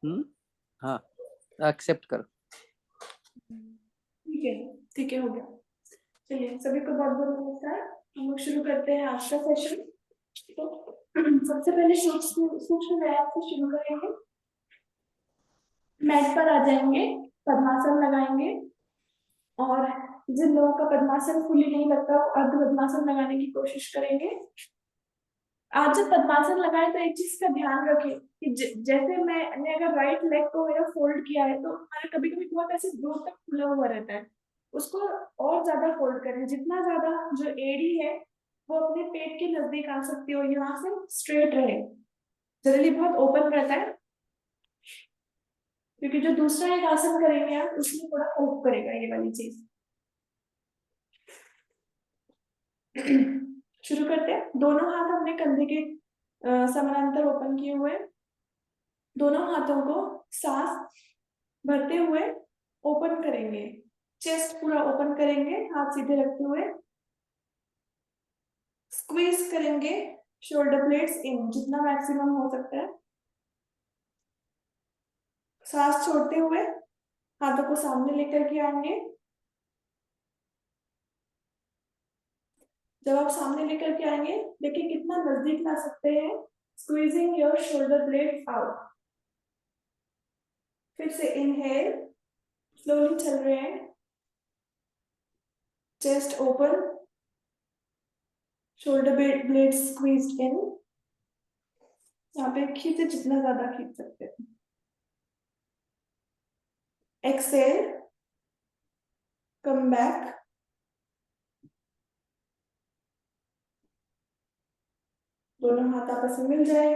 हाँ, एक्सेप्ट करो। ठीक है, हो गया। चलिए, सभी को बहुत बहुत नमस्कार। हम लोग शुरू करते हैं आज का सेशन। तो सबसे पहले सूक्ष्म व्यायाम से शुरू करेंगे। मैट पर आ जाएंगे, पद्मासन लगाएंगे, और जिन लोगों का पद्मासन फुली नहीं लगता वो अर्ध पद्मासन लगाने की कोशिश करेंगे। आज जब पद्मासन लगाए तो एक चीज का ध्यान रखें कि जैसे मैंने अगर राइट लेग को मेरा फोल्ड किया है तो हमारे कभी कभी बहुत ऐसे दूर तक खुला हुआ रहता है, उसको और ज्यादा फोल्ड करें। जितना ज्यादा जो एड़ी है वो अपने पेट के नजदीक आ सकती हो, यहाँ से स्ट्रेट रहे। जनरली बहुत ओपन रहता है, क्योंकि जो दूसरा एक आसन करेंगे आप उसमें थोड़ा हेल्प करेगा ये वाली चीज। शुरू करते हैं। दोनों हाथ हमने कंधे के समानांतर ओपन किए हुए, दोनों हाथों को सांस भरते हुए ओपन करेंगे। चेस्ट पूरा ओपन करेंगे, हाथ सीधे रखते हुए स्क्वीज करेंगे शोल्डर ब्लेड्स इन, जितना मैक्सिमम हो सकता है। सांस छोड़ते हुए हाथों को सामने लेकर के आएंगे। जब आप सामने लेकर के आएंगे, देखिए कितना नजदीक ला सकते हैं। Squeezing your shoulder blade out. फिर से इनहेल, स्लोली चल रहे हैं, chest open, shoulder blade squeezed in. यहाँ पे खींचे जितना ज्यादा खींच सकते हैं। एक्सेल, कम बैक, दोनों हाथ आपस में मिल जाए।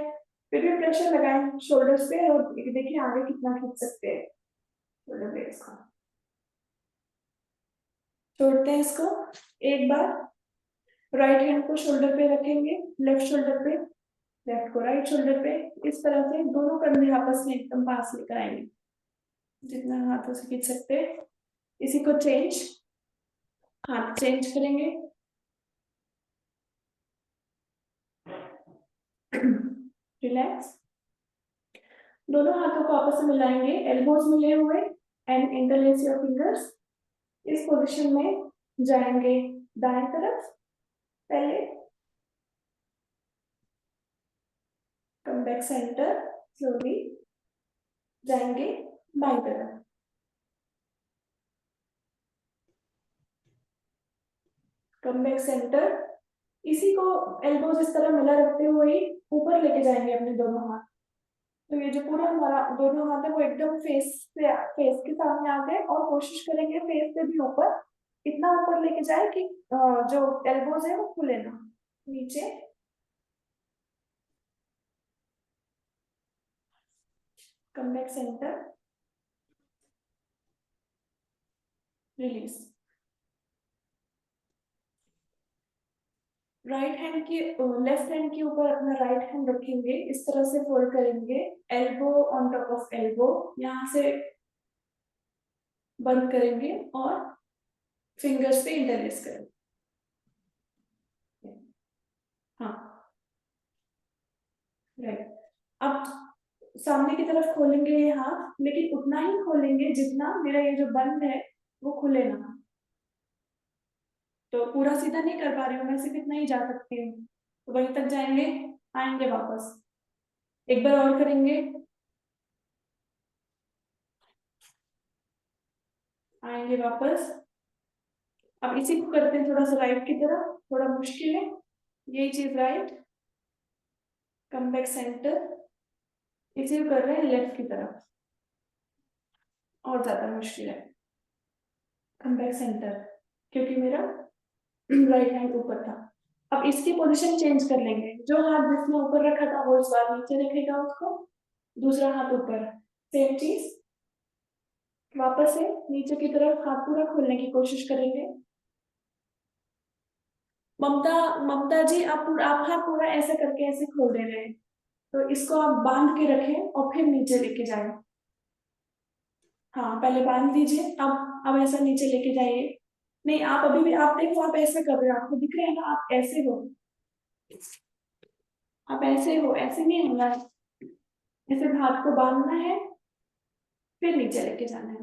फिर भी प्रेशर लगाएं शोल्डर्स पे, और देखिए आगे कितना खींच सकते हैं शोल्डर ब्लेड्स को। छोड़ते हैं इसको। एक बार राइट हैंड को शोल्डर पे रखेंगे, लेफ्ट शोल्डर पे, लेफ्ट को राइट शोल्डर पे। इस तरह से दोनों कंधे आपस में एकदम पास लेकर आएंगे, जितना हाथों से खींच सकते हैं। इसी को चेंज, हाथ चेंज करेंगे। रिलैक्स। दोनों हाथों को आपस में मिलाएंगे, एल्बोज मिले हुए, एंड इंटरलेस योर फिंगर्स। इस पोजीशन में जाएंगे दाएं तरफ पहले, कम बैक सेंटर, स्लोली जाएंगे बाईं तरफ, कम बैक सेंटर। इसी को एल्बोज इस तरह मिला रखते हुए ही ऊपर लेके जाएंगे अपने दोनों हाथ। तो ये जो पूरा हमारा दोनों हाथ है वो एकदम फेस के सामने आ गए, और कोशिश करेंगे फेस से भी ऊपर, इतना ऊपर लेके जाए कि जो एल्बोज है वो खुले ना। नीचे, कम back centre, release. Right hand की लेफ्ट हैंड के ऊपर अपना राइट हैंड रखेंगे, इस तरह से फोल्ड करेंगे, elbow on top of elbow, यहाँ से बंद करेंगे और फिंगर्स पे इंटरलेस करेंगे। हाँ, राइट। अब सामने की तरफ खोलेंगे ये हाथ, लेकिन उतना ही खोलेंगे जितना मेरा ये जो बंद है वो खुले ना। तो पूरा सीधा नहीं कर पा रही हूँ मैं, सिर्फ इतना ही जा सकती हूँ, तो वहीं तक जाएंगे, आएंगे वापस। एक बार और करेंगे, आएंगे वापस। अब इसी को करते हैं थोड़ा सा राइट की तरफ, थोड़ा मुश्किल है यही चीज। Right, come back centre. इसी को कर रहे हैं लेफ्ट की तरफ, और ज्यादा मुश्किल है। कम बैक सेंटर, क्योंकि मेरा राइट हैंड ऊपर था। अब इसकी पोजीशन चेंज कर लेंगे, जो हाथ जिसने ऊपर रखा था वो इस बार नीचे रखेगा उसको, दूसरा हाथ ऊपर। सेम चीज, वापस से नीचे की तरफ हाथ पूरा खोलने की कोशिश करेंगे। ममता ममता जी, आप हाथ पूरा ऐसे करके ऐसे खोल दे रहे हैं, तो इसको आप बांध के रखें और फिर नीचे लेके जाएं। हाँ, पहले बांध दीजिए, अब ऐसा नीचे लेके जाइए। नहीं, आप अभी भी, आप देखो आप ऐसे कर रहे हो, आपको दिख रहे हैं ना, आप ऐसे हो, आप ऐसे हो, ऐसे नहीं होना है। ऐसे हाथ को बांधना है फिर नीचे लेके जाना है।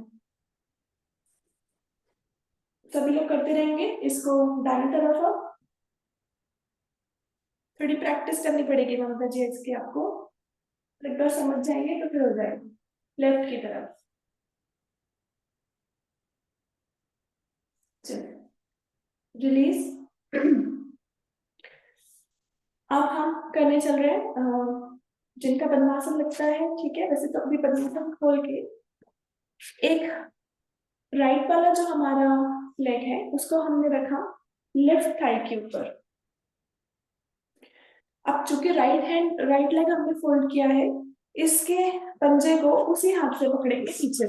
सभी लोग करते रहेंगे इसको दाहिनी तरफ। अब थोड़ी प्रैक्टिस करनी पड़ेगी ममता जी इसकी आपको, एक बार समझ जाएंगे तो फिर हो जाएगा। लेफ्ट की तरफ चलिए रिलीज। अब हम करने चल रहे हैं जिनका पद्मासन लगता है, ठीक है। वैसे तो अभी पद्मासन खोल के एक राइट वाला जो हमारा लेग है उसको हमने रखा लेफ्ट थाई के ऊपर। अब चूंकि राइट लेग हमने फोल्ड किया है, इसके पंजे को उसी हाथ से पकड़ेंगे पीछे से।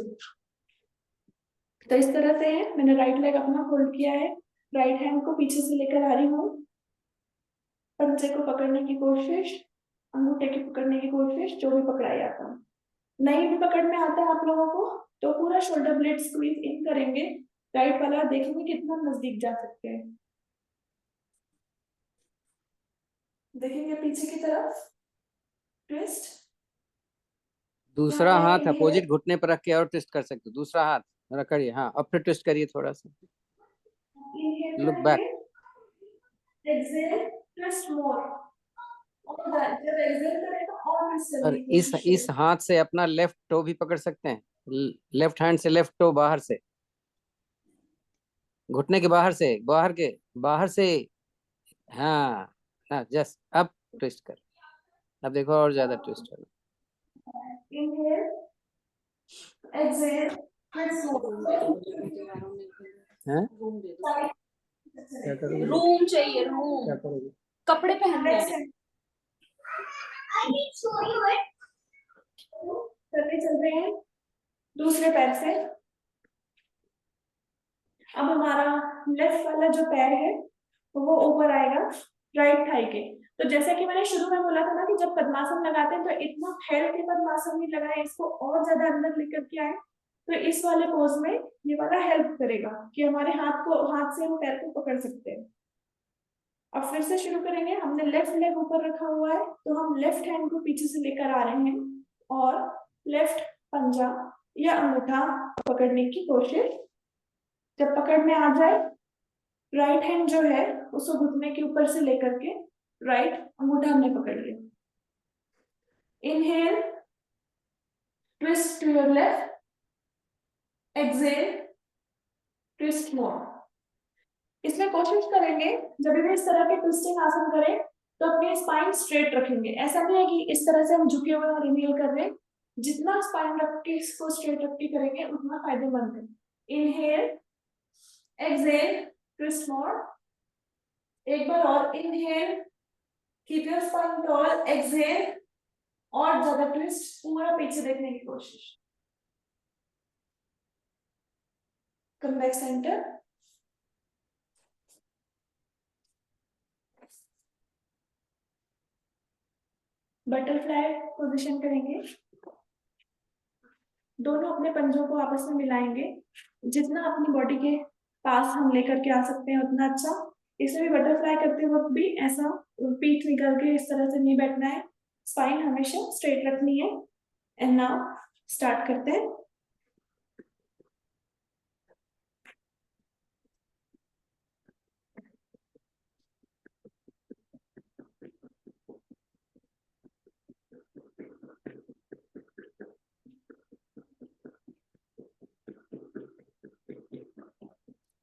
तो इस तरह से है, मैंने राइट लेग अपना फोल्ड किया है, राइट हैंड को पीछे से लेकर आ रही हूँ, पंजे को पकड़ने की कोशिश, अंगूठे की पकड़ने की कोशिश, जो भी पकड़ा जाता है। नहीं भी पकड़ में आता है आप लोगों को तो पूरा शोल्डर ब्लेड स्क्वीज इन करेंगे, राइट वाला देखेंगे कितना नजदीक जा सकते हैं। देखेंगे पीछे की तरफ, ट्विस्ट। दूसरा हाथ अपोजिट घुटने पर रख के और ट्विस्ट कर सकते हो, दूसरा हाथ रखिए, हाँ अब फिर ट्विस्ट करिए थोड़ा सा, लुक बैक। एक्सेल ट्विस्ट मोर, और जब एक्सेल करेगा और ट्विस्ट और करने की कोशिश इस हाथ से अपना लेफ्ट टो भी पकड़ सकते हैं, लेफ्ट हैंड से लेफ्ट टो बाहर से, घुटने के बाहर से, हाँ हाँ, जस्ट अब ट्विस्ट कर, अब देखो और ज्यादा ट्विस्ट होगा। इनहेल एक्सेल ट्विस्ट मोर। हैं? क्या करोगे? रूम चाहिए, रूम। क्या करोगे? कपड़े पहनने हैं। करने चल रहे हैं दूसरे पैर से। अब हमारा लेफ्ट वाला जो पैर है वो ऊपर आएगा राइट थाई के। तो जैसा कि मैंने शुरू में बोला था ना कि जब पद्मासन लगाते हैं तो इतना फैल के पद्मासन नहीं लगाए, इसको और ज्यादा अंदर लेकर के आए। तो इस वाले पोज में ये वाला हेल्प करेगा कि हमारे हाथ से हम पैर को पकड़ सकते हैं। अब फिर से शुरू करेंगे। हमने लेफ्ट लेग ऊपर रखा हुआ है तो हम लेफ्ट हैंड को पीछे से लेकर आ रहे हैं और लेफ्ट पंजा या अंगूठा पकड़ने की कोशिश। जब पकड़ में आ जाए, राइट हैंड जो है उसको घुटने के ऊपर से लेकर के राइट अंगूठा हमने पकड़ लिया। Inhale twist to your left, exhale twist more. इसमें कोशिश करेंगे जब भी इस तरह के ट्विस्टिंग आसन करें तो अपनी स्पाइन स्ट्रेट रखेंगे। ऐसा नहीं है कि इस तरह से हम झुके हुए और इनहेल कर रहे हैं, जितना स्पाइन रख के इसको स्ट्रेट रख के करेंगे उतना फायदेमंद है। इनहेल एक्सेल ट्विस्ट मोर, एक बार और inhale keep your spine tall, exhale और ज्यादा ट्विस्ट, पूरा पीछे देखने की कोशिश। Come back centre, butterfly position करेंगे। दोनों अपने पंजों को आपस में मिलाएंगे, जितना अपनी बॉडी के पास हम लेकर के आ सकते हैं उतना अच्छा। इसमें भी बटरफ्लाई करते वक्त भी ऐसा पीठ निकल के इस तरह से नहीं बैठना है, स्पाइन हमेशा स्ट्रेट रखनी है। एंड नाउ स्टार्ट करते हैं।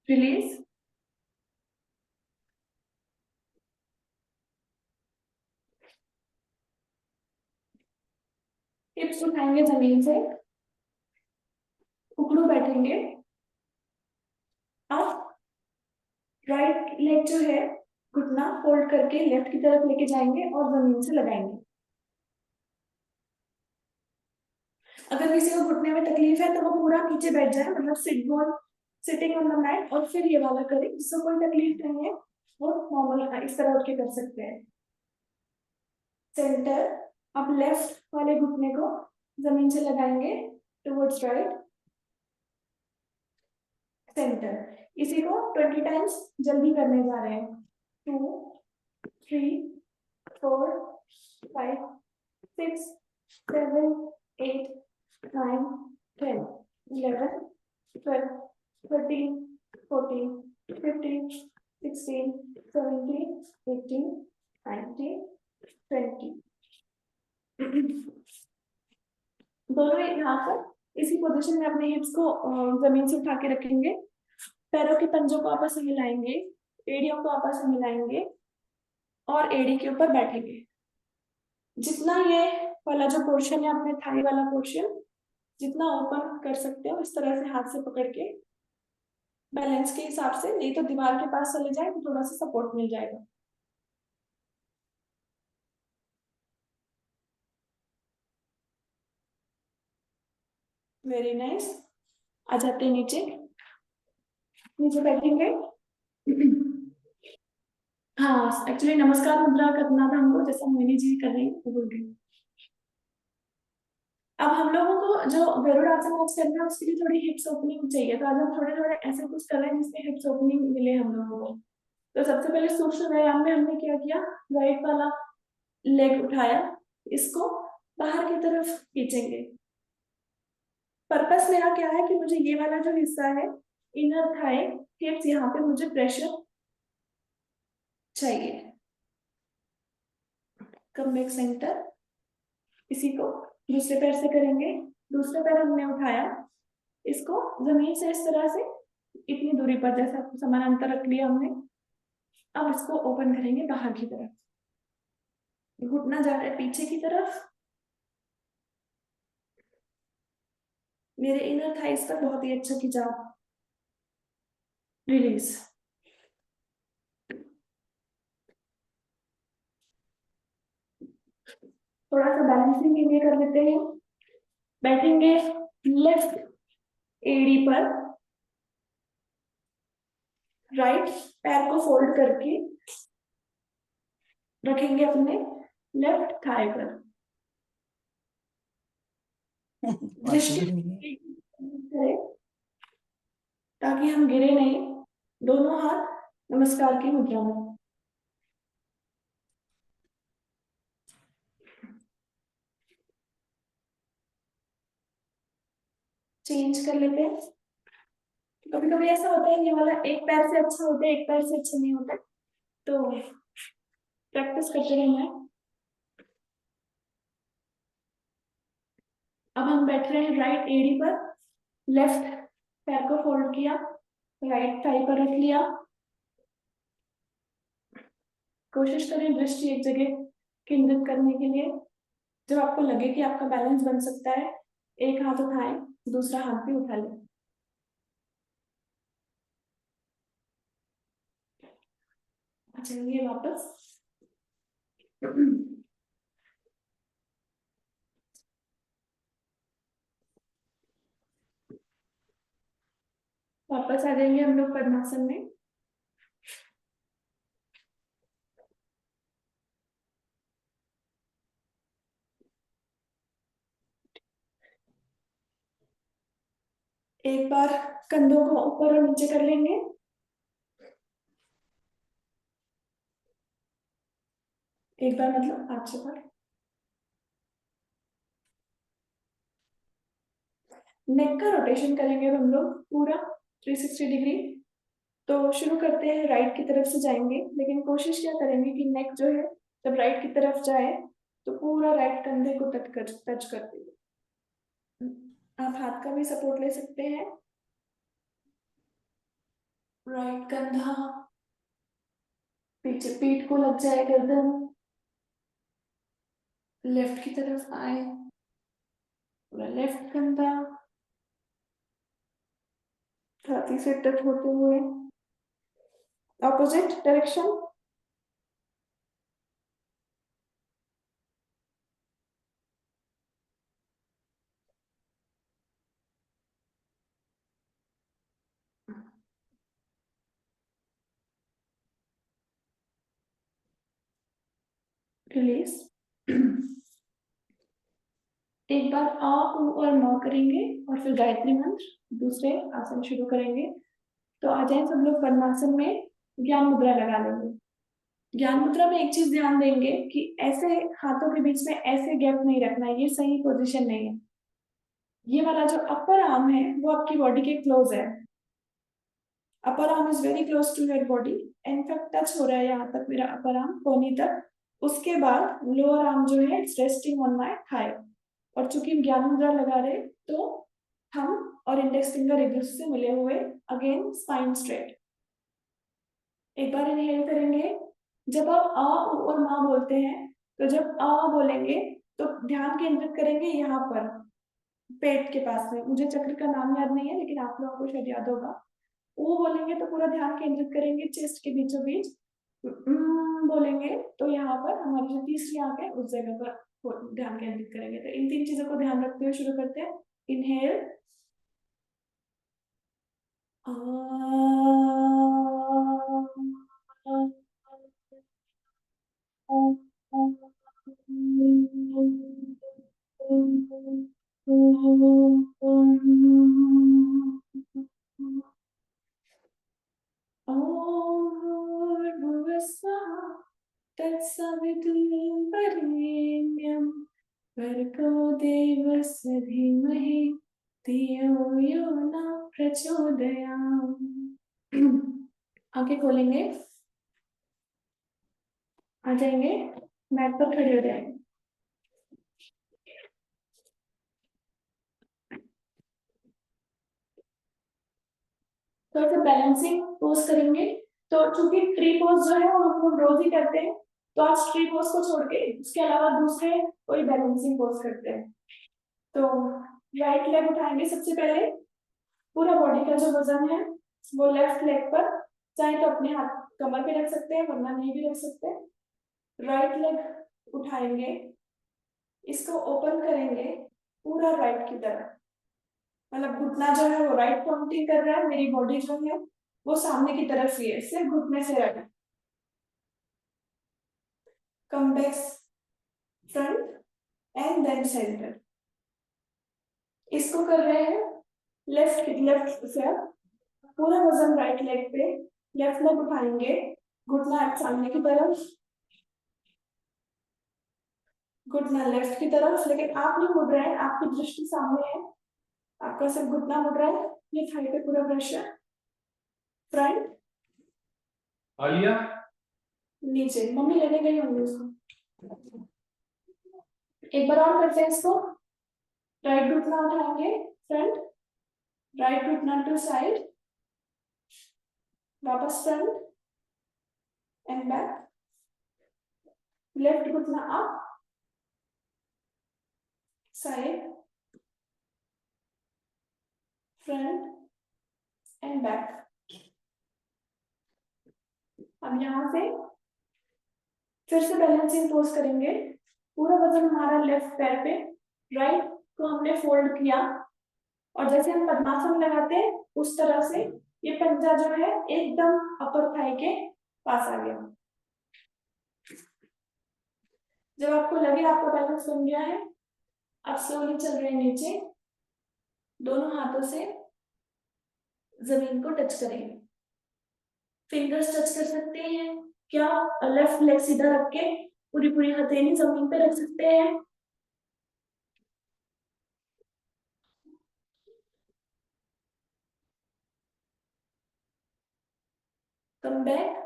रिलीज, हिप्स उठाएंगे जमीन से, उकड़ू बैठेंगे। अब राइट लेग जो है घुटना फोल्ड करके लेफ्ट की तरफ लेके जाएंगे और जमीन से लगाएंगे। अगर किसी को घुटने में तकलीफ है तो वो पूरा नीचे बैठ जाए, मतलब सिटिंग ऑन द मैट, और फिर ये वाला करें। जिसको कोई तकलीफ नहीं है वो नॉर्मल इस तरह उठ के कर सकते हैं। सेंटर, अब लेफ्ट वाले घुटने को जमीन से लगाएंगे टुवर्ड्स राइट सेंटर। इसी को 20 टाइम्स जल्दी करने जा रहे हैं। 2 3 4 5 6 7 8 9 10, 11, 12, 13, 14, 15, 16, 17, 18, 19, 20. दोनों यहाँ पर इसी पोजीशन में अपने हिप्स को जमीन से उठा के रखेंगे, पैरों के पंजों को आपस में मिलाएंगे, एड़ियों को आपस में मिलाएंगे और एड़ी के ऊपर बैठेंगे। जितना ये वाला जो पोर्शन है अपने थाई वाला पोर्शन जितना ओपन कर सकते हो इस तरह से हाथ से पकड़ के बैलेंस के हिसाब से, नहीं तो दीवार के पास चले जाए तो थोड़ा सा सपोर्ट मिल जाएगा। Very nice. आ जाते हैं नीचे, नीचे बैठेंगे। हाँ एक्चुअली नमस्कार मुद्रा करना था हमको, जैसा मोहिनी जी कर रही है बोल रही। अब हम लोगों को जो गरुड़ासन मूव करना है उसके लिए थोड़ी हिप्स ओपनिंग चाहिए, तो आज हम थोड़े थोड़े ऐसे कुछ कर रहे हैं जिसमें हिप्स ओपनिंग मिले हम लोगों को। तो सबसे पहले सूक्ष्म व्यायाम में हमने क्या किया, राइट वाला लेग उठाया, इसको बाहर की तरफ खींचेंगे। पर्पस मेरा क्या है कि मुझे ये वाला जो हिस्सा है इनर थाई हिप्स, यहाँ पे मुझे प्रेशर चाहिए। कम बैक सेंटर, इसी को दूसरे पैर से करेंगे। दूसरे पैर हमने उठाया, इसको जमीन से इस तरह से इतनी दूरी पर जैसा समान अंतर रख लिया हमने। अब इसको ओपन करेंगे बाहर की तरफ, घुटना जा रहा है पीछे की तरफ, मेरे इनर थाइस पर बहुत ही अच्छा खिंचाव, रिलीज। थोड़ा सा बैलेंसिंग के लिए कर लेते हैं। बैठेंगे लेफ्ट एड़ी पर, राइट पैर को फोल्ड करके रखेंगे अपने लेफ्ट थाई पर। दृष्टि करें ताकि हम गिरे नहीं, दोनों हाथ नमस्कार की मुद्रा में। चेंज कर लेते हैं। कभी कभी ऐसा होता है ये वाला एक पैर से अच्छा होता है, एक पैर से अच्छा नहीं होता, तो प्रैक्टिस करते रहना है। अब हम बैठ रहे हैं राइट एड़ी पर, लेफ्ट पैर को फोल्ड किया, राइट थाई पर रख लिया। कोशिश करें दृष्टि एक जगह केंद्रित करने के लिए। जब आपको लगे कि आपका बैलेंस बन सकता है, एक हाथ उठाएं, दूसरा हाथ भी उठा लें। चलिए वापस। वापस आ जाएंगे हम लोग पद्मासन में। एक बार कंधों को ऊपर और नीचे कर लेंगे। एक बार मतलब हाथ से पर। नेक का रोटेशन करेंगे हम लोग पूरा 360 डिग्री। तो शुरू करते हैं, राइट की तरफ से जाएंगे, लेकिन कोशिश क्या करेंगे कि नेक जो है जब राइट की तरफ जाए तो पूरा राइट कंधे को टच कर देंगे। आप हाथ का भी सपोर्ट ले सकते हैं। राइट कंधा पीछे पीठ को लग जाए, गर्दन लेफ्ट की तरफ आए, पूरा लेफ्ट कंधा छाती से टच होते हुए ऑपोजिट डायरेक्शन। रिलीज। एक बार आ उ और म करेंगे और फिर गायत्री मंत्र दूसरे आसन शुरू करेंगे। तो आ जाए सब लोग पद्मासन में, ज्ञान मुद्रा लगा लेंगे। ज्ञान मुद्रा में एक चीज ध्यान देंगे कि ऐसे हाथों के बीच में ऐसे गैप नहीं रखना है, ये सही पोजीशन नहीं है। ये वाला जो अपर आर्म है वो आपकी बॉडी के क्लोज है। Upper arm is very close to your body, in fact touch हो रहा है यहाँ तक मेरा अपर आर्म कोहनी तक। उसके बाद लोअर आर्म जो है it's resting on my thigh. और चूंकि हम ज्ञान मुद्रा लगा रहे तो थंब और इंडेक्स फिंगर एक दूसरे से मिले हुए, अगेन स्पाइन स्ट्रेट। एक बार इनहेल करेंगे। जब आप आ और माँ बोलते हैं तो जब आ बोलेंगे तो ध्यान केंद्रित करेंगे यहाँ पर पेट के पास में। मुझे चक्र का नाम याद नहीं है लेकिन आप लोगों को शायद याद होगा। वो बोलेंगे तो पूरा ध्यान केंद्रित करेंगे चेस्ट के बीचों बीच। बोलेंगे तो यहाँ पर हमारी जो तीसरी आंख है उस जगह पर ध्यान केंद्रित करेंगे। तो इन तीन चीजों को ध्यान रखते हुए शुरू करते हैं। इनहेल, तत्सवितुर्वरेण्यं भर्गो देवस्य धीमहि धियो यो न प्रचोदयात्। आंखें खोलेंगे, आ जाएंगे, मैट पर खड़े हो जाएंगे। थोड़ा सा बैलेंसिंग पोज करेंगे। तो चूंकि ट्री पोज जो है वो हम लोग रोज ही करते हैं, तो आज ट्री पोज को छोड़ के उसके अलावा दूसरे कोई बैलेंसिंग पोज करते हैं। तो राइट लेग उठाएंगे सबसे पहले। पूरा बॉडी का जो वजन है वो लेफ्ट लेग पर, चाहे तो अपने हाथ कमर पे रख सकते हैं वरना नहीं भी रख सकते हैं। राइट लेग उठाएंगे, इसको ओपन करेंगे पूरा राइट की तरफ। मतलब घुटना जो है वो राइट पॉइंटिंग कर रहा है, मेरी बॉडी जो है वो सामने की तरफ ही है, सिर्फ घुटने से right. Come back front and then centre. इसको कर रहे हैं लेफ्ट से। पूरा वजन राइट लेग पे, लेफ्ट लेग उठाएंगे, घुटना सामने की तरफ, घुटना लेफ्ट की तरफ, लेकिन आप नहीं मुड़ रहे हैं, आपकी दृष्टि सामने है, आपका सिर्फ घुटना मुड़ रहा है। ये थाई पे पूरा प्रेशर, फ्रंट आलिया नीचे। मम्मी लेने गई होंगी उसको। एक बार और करते हैं इसको। राइट घुटना उठाएंगे फ्रंट, राइट घुटना टू साइड, वापस फ्रंट एंड बैक, लेफ्ट घुटना up side, front end back. अब यहां से फिर से बैलेंसिंग पोज करेंगे। पूरा वजन हमारा लेफ्ट पैर पे, राइट को हमने फोल्ड किया और जैसे हम पद्मासन लगाते हैं उस तरह से ये पंजा जो है एकदम अपर थाई के पास आ गया। जब आपको लगे आपका बैलेंस बन गया है, आप स्लोली चल रहे हैं नीचे, दोनों हाथों से जमीन को टच करेंगे। फिंगर्स टच कर सकते हैं क्या, लेफ्ट लेग सीधा रख के पूरी पूरी हथेली जमीन पे रख सकते हैं। कम बैक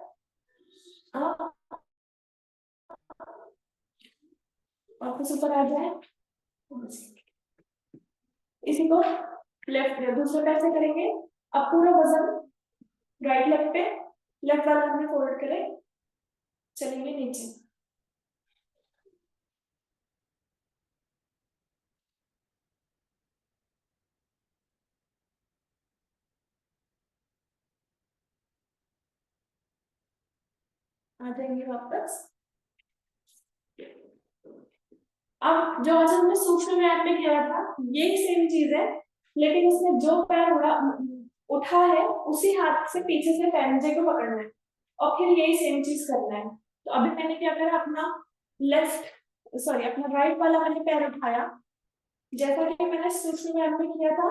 अप, वापस ऊपर आ जाए। इसी को लेफ्ट दूसरे पैर से करेंगे। अब पूरा वजन राइट लेग पे, लेफ्ट वाला हमने फोल्ड करें, चलेंगे नीचे। आ जाएंगे वापस। अब जो आज हमने सूक्ष्म व्यायाम में किया था यही सेम चीज है, लेकिन उसमें जो पैर उठा है उसी हाथ से पीछे से पैंजे को पकड़ना है और फिर यही सेम चीज करना है। तो अभी मैंने क्या करा, अपना राइट वाला मैंने पैर उठाया जैसा कि मैंने सूक्ष्म व्यायाम में किया था।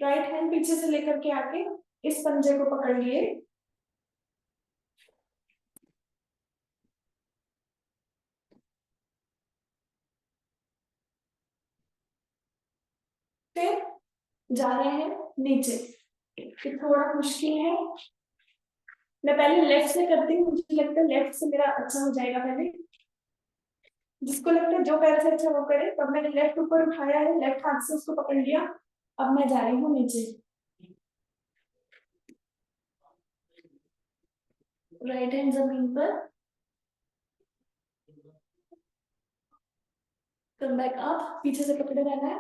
राइट हैंड पीछे से लेकर के आके इस पंजे को पकड़ लिए, फिर जा रहे हैं नीचे। ये थोड़ा मुश्किल है, मैं पहले लेफ्ट से करती हूँ, मुझे लगता है लेफ्ट से मेरा अच्छा हो जाएगा। पहले जिसको लगता है जो पैर से अच्छा वो करे। तब मैंने लेफ्ट ऊपर उठाया है, लेफ्ट हाथ से उसको पकड़ लिया। अब मैं जा रही हूँ नीचे, राइट हैंड जमीन पर, कम बैक अप, पीछे से पकड़े रहना है,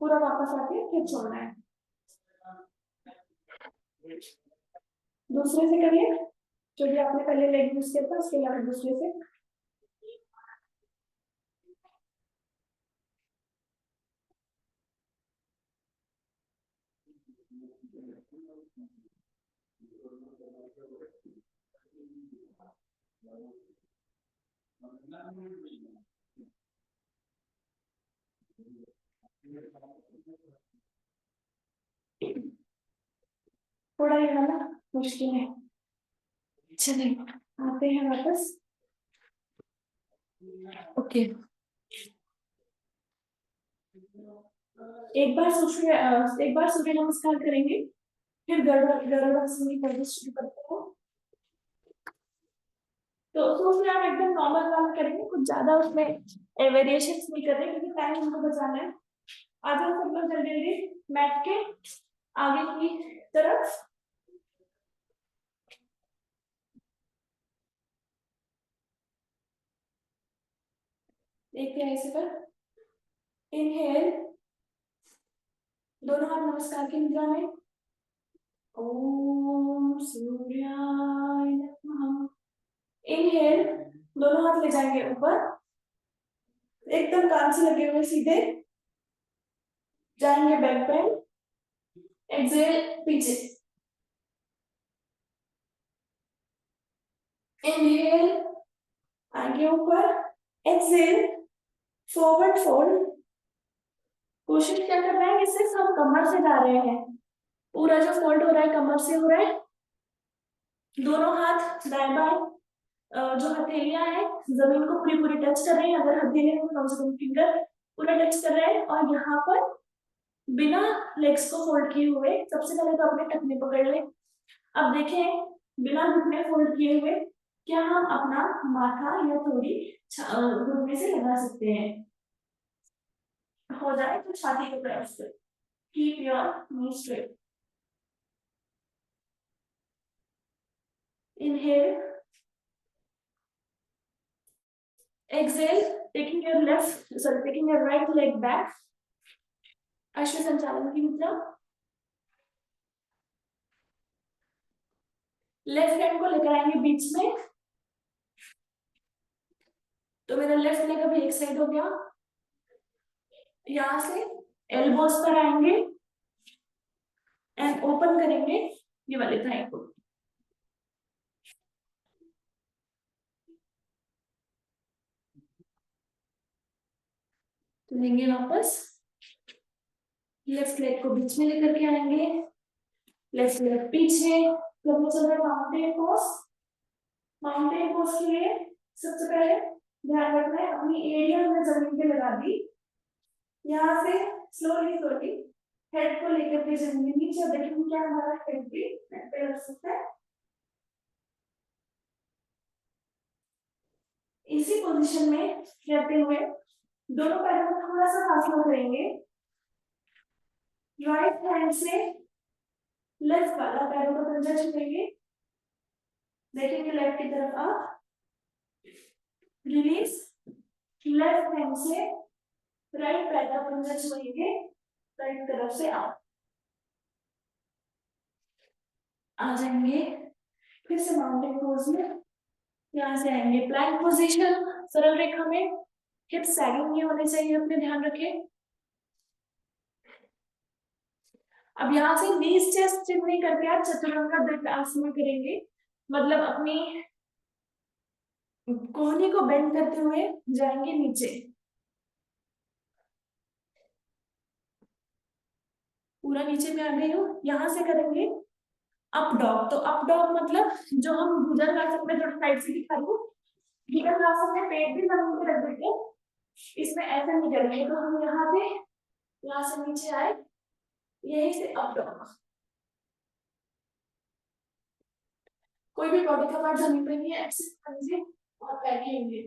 पूरा वापस आके फिर छोड़ना है। दूसरे से करिए, जो भी आपने पहले लेग यूज किया था उसके अलावा दूसरे से। थोड़ा ये वाला मुश्किल है। चलिए आते हैं वापस। ओके, एक बार सूर्य नमस्कार करेंगे, फिर गरुड़ासन की प्रैक्टिस शुरू करते हैं। तो सूर्य हम एकदम नॉर्मल वाला करेंगे, कुछ ज्यादा उसमें वेरिएशंस नहीं कर रहे क्योंकि टाइम हमको बचाना है। आ जाओ सब लोग जल्दी जल्दी मैट के आगे की तरफ। देखते हैं ऐसे कर, इनहेल, दोनों हाथ नमस्कार की मुद्रा में, ओम सूर्याय नमः। इनहेल, दोनों हाथ ले जाएंगे ऊपर, एकदम कान से लगे हुए सीधे जाएंगे बैक बेंड। एक्सेल पीछे, इनहेल आगे ऊपर, एक्सेल फॉरवर्ड फोल्ड। कोशिश क्या कर रहे हैं, इससे हम कमर से जा रहे हैं, पूरा जो फोल्ड हो रहा है कमर से हो रहा है। दोनों हाथ दाएं बाएं, जो हथेलियां हैं जमीन को पूरी पूरी टच कर रही है। अगर हथेलियां हैं तो कम से कम फिंगर पूरा टच कर रहे हैं। और यहाँ पर बिना लेग्स को फोल्ड किए हुए सबसे पहले तो अपने टखने पकड़ ले। अब देखें, बिना घुटने फोल्ड किए हुए क्या हम अपना माथा या थोड़ी घुटने से लगा सकते हैं। हो जाए तो छाती को प्रेस करें, keep your knee straight. Inhale, exhale, taking your right leg back, अश्व संचालन की मुद्रा। लेफ्ट हैंड को लेकर आएंगे बीच में, तो मेरा लेफ्ट लेग अभी एक साइड हो गया। यहां से एल्बोस पर आएंगे एंड ओपन करेंगे ये वाले थाई को। तो लेंगे वापस, लेफ्ट लेग को बीच में लेकर के आएंगे, लेफ्ट लेग पीछे। तो हम चल रहे माउंटेन पोज। माउंटेन पोज के लिए सबसे पहले ध्यान रखना है अपनी एरिया में जमीन पे लगा दी। यहाँ से स्लोली स्लोली हेड को लेकर के जमीन नीचे देखेंगे, क्या हमारा हेड भी पे लग सकता है। इसी पोजीशन में रहते हुए दोनों पैरों को थोड़ा सा फासला करेंगे। राइट हैंड से लेफ्ट वाला पैरों का पंजा छुएंगे, देखेंगे लेफ्ट की तरफ आप, रिलीज। लेफ्ट हैंड से राइट पैर का पंजा छुएंगे, राइट तरफ से आप आ जाएंगे। फिर से माउंटेन पोज में यहाँ से आएंगे प्लैंक पोजीशन, सरल रेखा में, हिप सैगिंग नहीं होने चाहिए, अपने ध्यान रखें। अब यहाँ से नीज चेस्ट चिपनी करके आप चतुरंग आसन करेंगे, मतलब अपनी कोहनी को बेंड करते हुए जाएंगे नीचे। पूरा नीचे में आ गई हो। यहाँ से करेंगे अप डॉग। तो अप डॉग मतलब जो हम भुजंगासन में थोड़ा साइड से दिखा रही हूँ, भुजंगासन में पेट भी जमीन पे रख देंगे, इसमें ऐसा नहीं करेंगे। तो हम यहाँ पे यहाँ से नीचे आए, यहीं से अप डॉग। कोई भी बॉडी का पार्ट जमीन पे नहीं है, एक्सेस कीजिए और बैठेंगे,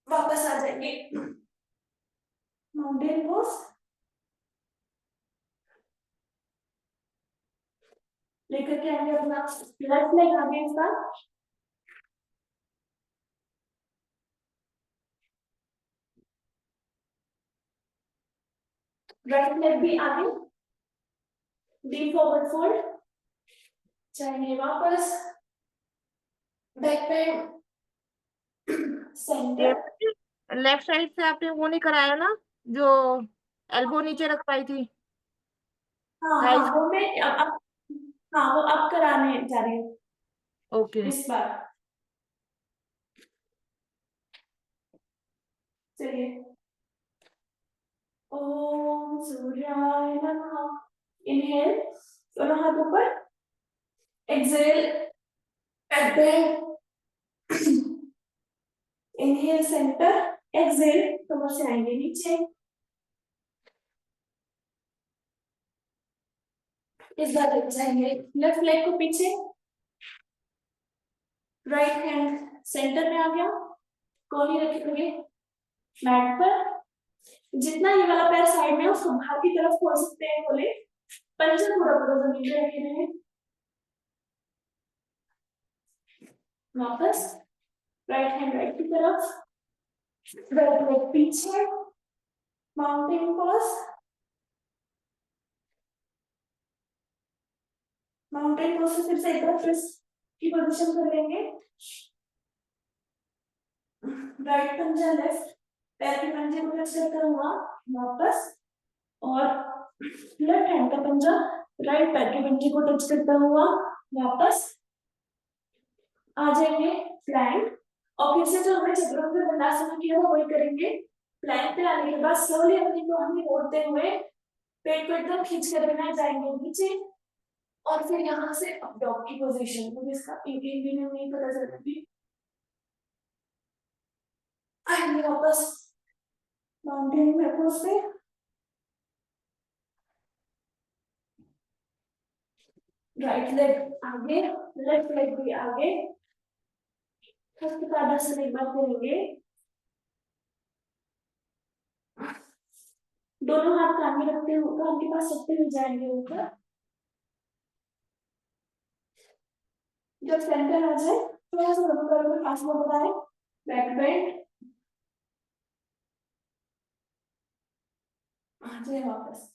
वापस आ जाएंगे माउंटेन पोज। लेकर के आगे अपना लेफ्ट लेग आगे इसका, राइट लेग भी आगे, डीप फॉरवर्ड फोल्ड, चाहिए वापस, बैक पे सेंटर। लेफ्ट साइड से आपने वो नहीं कराया ना, जो एल्बो नीचे रखवाई थी? हाँ हाँ वो मैं अब हाँ वो अब कराने जा रही हूँ ओके। इस बार। चलिए, ओम सूर्याय नमः। इनहेल, दोनों हाथ ऊपर, exhale at the inhale centre, exhale कमर से आएंगे नीचे, इस बार लेके जाएंगे लेफ्ट लेग को पीछे, राइट हैंड सेंटर में आ गया, कोहनी रखेंगे मैट पर, जितना ये वाला पैर साइड में है उसको बाहर की तरफ खोल सकते हैं, खोले, पंजा पूरा पूरा जमीन पे रखे रहे, वापस राइट हैंड राइट की तरफ, राइट लेग पीछे, माउंटेन पोज, माउंटेन पोज से फिर से एक बार ट्विस्ट की पोजीशन कर लेंगे, राइट पंजा लेफ्ट पैर के पंजे को टच करता हुआ वापस, और लेफ्ट हैंड का पंजा राइट पैर के पंजे को टच करता हुआ वापस आ जाएंगे प्लैंक। और फिर से जो हमने चक्रासन दंडासन किया था वही करेंगे। प्लैंक पे आने के बाद स्लोली अपने को हम मोड़ते हुए पेट को एकदम खींच कर रखना, जाएंगे नीचे और फिर यहाँ से अप डॉग की पोजीशन, मुझे इसका भी नहीं पता चल रही, आएंगे वापस माउंटेन में पोज पे, राइट लेग आगे, लेफ्ट लेग भी आगे, हस्तपादासन एक बार करेंगे, दोनों हाथ कान में रखते हुए कान के पास रखते हुए जाएंगे ऊपर, जब सेंटर आ जाए थोड़ा सा रब करोगे, पास में बढ़ाए, बैक बेंड, आ जाए वापस,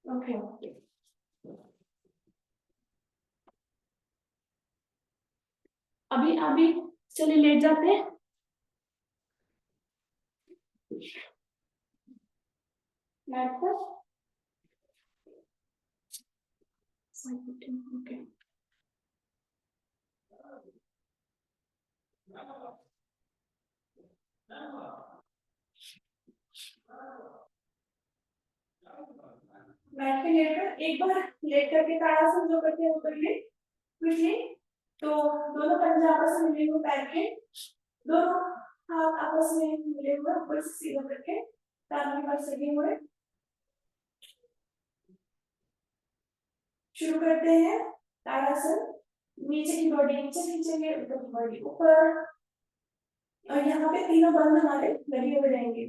ओके ओके। अभी अभी चलिए लेट जाते हैं, मैट पर, ओके। मैट पे लेटकर एक बार लेट करके ताड़ासन जो करते हैं वो करिए क्विकली। तो दोनों पंजा आपस में मिले हुए पैर के, दोनों हाथ आपस में मिले हुए ऊपर से सीधा करके तार के पास लगे हुए, शुरू करते हैं ताड़ासन। नीचे की बॉडी नीचे खींचेंगे, ऊपर की बॉडी ऊपर, और यहाँ पे तीनों बंद हमारे लगे हुए रहेंगे।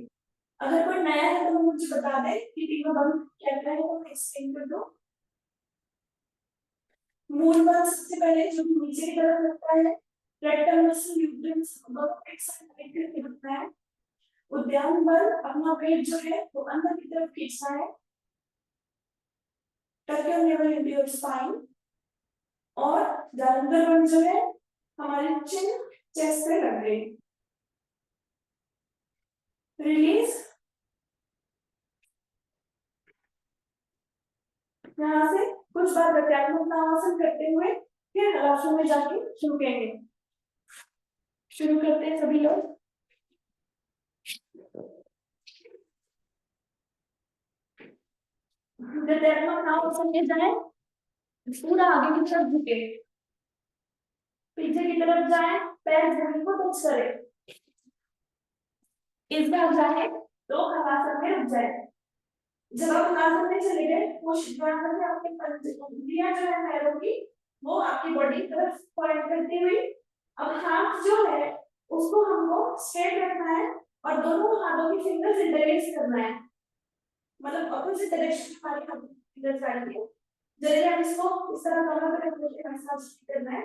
अगर कोई नया है तो मुझे बता दे कि तीनों बंद क्या क्या है, तो मैं एक्सप्लेन कर दूं। मूल बंद सबसे पहले जो नीचे की तरफ लगता है, रेक्टम मसल यूट्रस बहुत एक साथ कनेक्ट करके रखता है। उद्यान बल अपना पेट जो है वो अंदर की तरफ खींचता है, टर्कियम लेवल इन योर स्पाइन, और जालंधर बल जो है हमारे चिन चेस्ट पे लग गई। रिलीज, यहाँ से कुछ बार प्रत्यात्मक नामासन करते हुए फिर हलासन में जाके शुरू करेंगे। शुरू करते हैं सभी लोग। प्रत्यात्मक नामासन में जाए, पूरा आगे की तरफ झुके, पीछे की तरफ जाए, पैर जमीन को टच करे, इस बार जाए तो हलासन में रुक जाए। जब आप हलासन में चले गए, कोशिश करके आपके उंगलियां जो है पैरों की वो आपकी बॉडी की तरफ पॉइंट करती हुई, अब हाथ जो है उसको हमको स्ट्रेट रखना है और दोनों हाथों की फिंगर्स इंटरलेस करना है, मतलब अपोजिट डायरेक्शन में हमारे हाथ की फिंगर्स डालेंगे। जैसे हम इसको इस तरह कमर पे रख के मसाज करना है।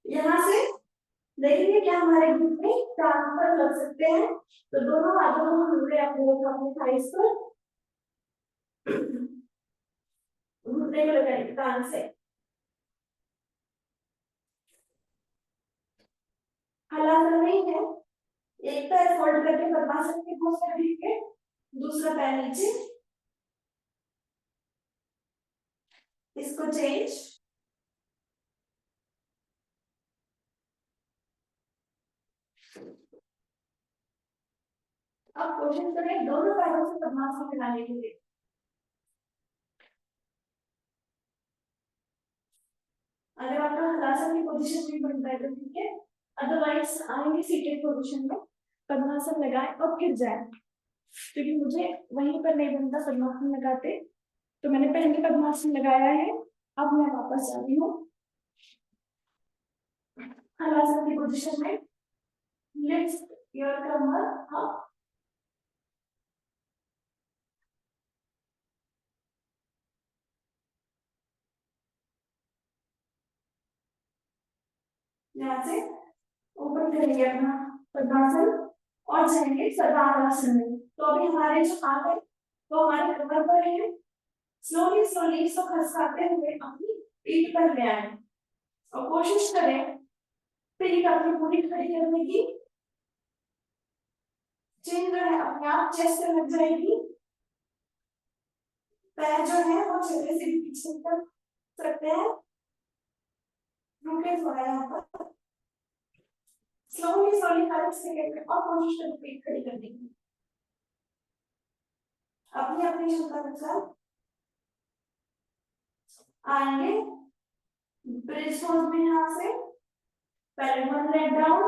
यहाँ से देखेंगे क्या हमारे ग्रुप में कान पर लग सकते हैं, तो दोनों हाथों को हम घुटने अपने थाइस पर घुटने को लगाएंगे कान से। हलासन नहीं है, एक पैर फोल्ड करके पद्मासन की पोज में बैठ के दूसरा पैर नीचे, इसको चेंज। अब कोशिश करें दोनों पैरों से पद्मासन लगाने के लिए। अगर आपका हलासन की पोजीशन नहीं बनता है तो ठीक है, अदरवाइज आएंगे सीटेड पोजीशन में, पद्मासन लगाएं और फिर जाएं, क्योंकि मुझे वहीं पर नहीं बनता पद्मासन लगाते, तो मैंने पहले पद्मासन लगाया है। अब मैं वापस जा रही हूँ हलासन की पोजीशन में। लिफ्ट योर कमर अप, यहाँ से ऊपर करेंगे अपना पद्मासन और जाएंगे सर्वांगासन में। तो अभी हमारे जो हाथ है वो हमारे कमर पर है, स्लोली स्लोली इसको खसकाते हुए अपनी पीठ पर ले आए और कोशिश करें पीठ अपनी पूरी खड़ी करने की। चिन जो है अपने आप चेस्ट पे लग जाएगी, पैर जो है वो चेहरे से भी पीछे कर सकते हैं। रुके थोड़ा यहाँ पर, स्लोली स्लोली हर एक सेकंड में और कोशिश करें पीठ खड़ी करने की अपनी अपनी क्षमता के साथ। आएंगे ब्रिज पोज में, यहाँ से पहले one leg down,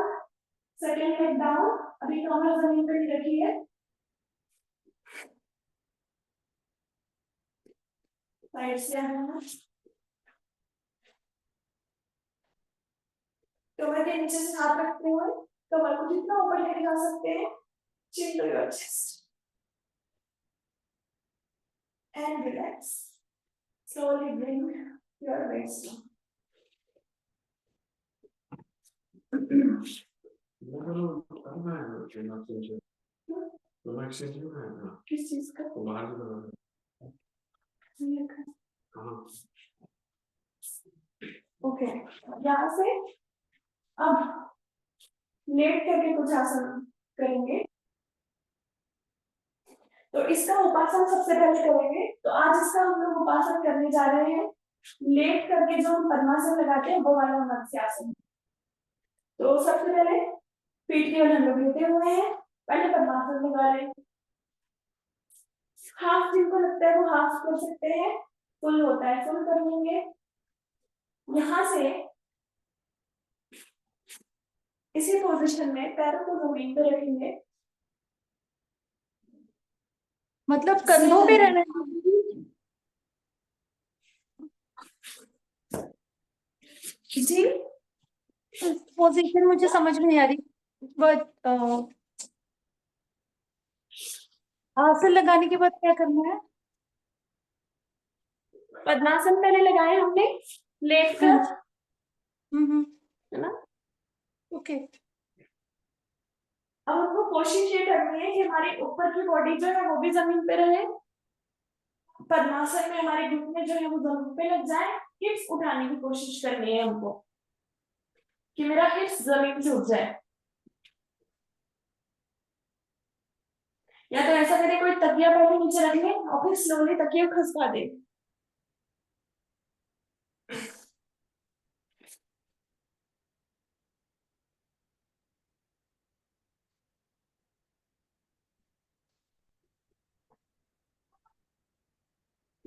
second leg down, अभी कमर जमीन पर ही रखी है, साइड से आना, कमर के नीचे से हाथ रखते हुए कमर को जितना ऊपर लेके जा सकते हैं, chin to your chest and relax. Slowly bring your waist down. किस चीज का? ओके, यहाँ से अब लेट करके कुछ आसन करेंगे, तो इसका उपासन सबसे पहले करेंगे। तो आज इसका हम लोग उपासन करने जा रहे हैं लेट करके, जो हम पद्मासन लगाते हैं वो वाला मत्स्य आसन। तो सबसे पहले पीठ केवल हम लोग लेटे हुए हैं, पहले पद्मासन लगा लें। हाफ जिनको लगता है वो हाफ कर सकते हैं, फुल होता है फुल कर लेंगे। यहाँ से इसी पोजीशन में पैरों को जमीन पर रखेंगे, मतलब कंधों पे रहना जी। पोजीशन मुझे समझ में नहीं आ रही, बट आसन लगाने के बाद क्या करना है? पद्मासन पहले लगाए हमने लेट कर, है ना। ओके, अब हमको कोशिश ये करनी है कि हमारी ऊपर की बॉडी जो है वो भी जमीन पे रहे, पद्मासन में हमारे घुटने जो है वो जमीन पे लग जाए। हिप्स उठाने की कोशिश करनी है हमको कि मेरा हिप्स जमीन से उठ जाए, या तो ऐसा करें कोई तकिया पहले नीचे रख ले और फिर स्लोली तकिया खसका दे।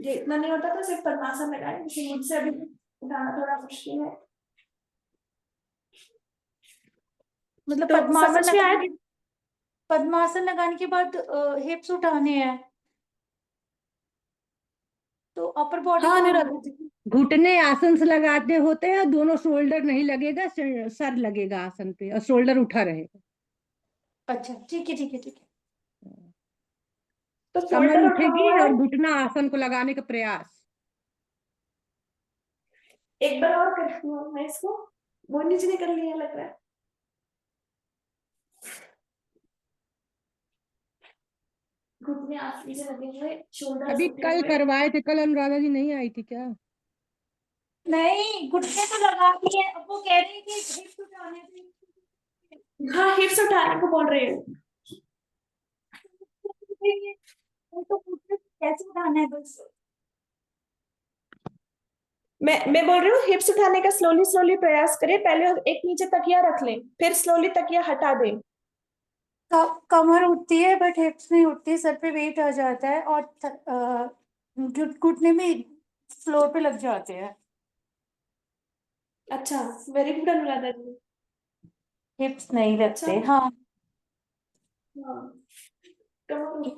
ये इतना नहीं होता तो सिर्फ पद्मासन लगाए, लेकिन मुझसे अभी उठाना थोड़ा मुश्किल है। मतलब तो समझ में आया? पद्मासन लगाने के बाद हिप्स उठाने हैं, तो अपर बॉडी हाँ को अनुराधा जी। घुटने आसन से लगाते होते हैं, दोनों शोल्डर नहीं लगेगा, सर लगेगा आसन पे और शोल्डर उठा रहेगा। अच्छा ठीक है ठीक है ठीक है। तो कमर शोल्डर उठा उठेगी हुआ है। और घुटना आसन को लगाने का प्रयास। एक बार और करती हूँ मैं इसको, मोनी जी ने कर लिया लग रहा है। घुटने आसनी से लगे हुए, शोल्डर अभी उठे कल हुए। करवाए थे, कल अनुराधा जी नहीं आई थी क्या? नहीं घुटने तो लगा दिए, अब वो कह रही है कि हिप्स उठाने थे। हाँ हिप्स उठाने को बोल रही हूँ। वो तो घुटने कैसे उठाना है बस। मैं बोल रही हूँ हिप्स उठाने का स्लोली स्लोली प्रयास करें। पहले एक नीचे तकिया रख लें, फिर स्लोली तकिया हटा दें। कमर उठती है बट हिप्स नहीं उठती, सर पे वेट आ जाता है और घुटने में फ्लोर पे लग जाते हैं। अच्छा वेरी गुड अनुराधा जी। हिप्स नहीं अच्छा। लगते। हाँ हाँ कमर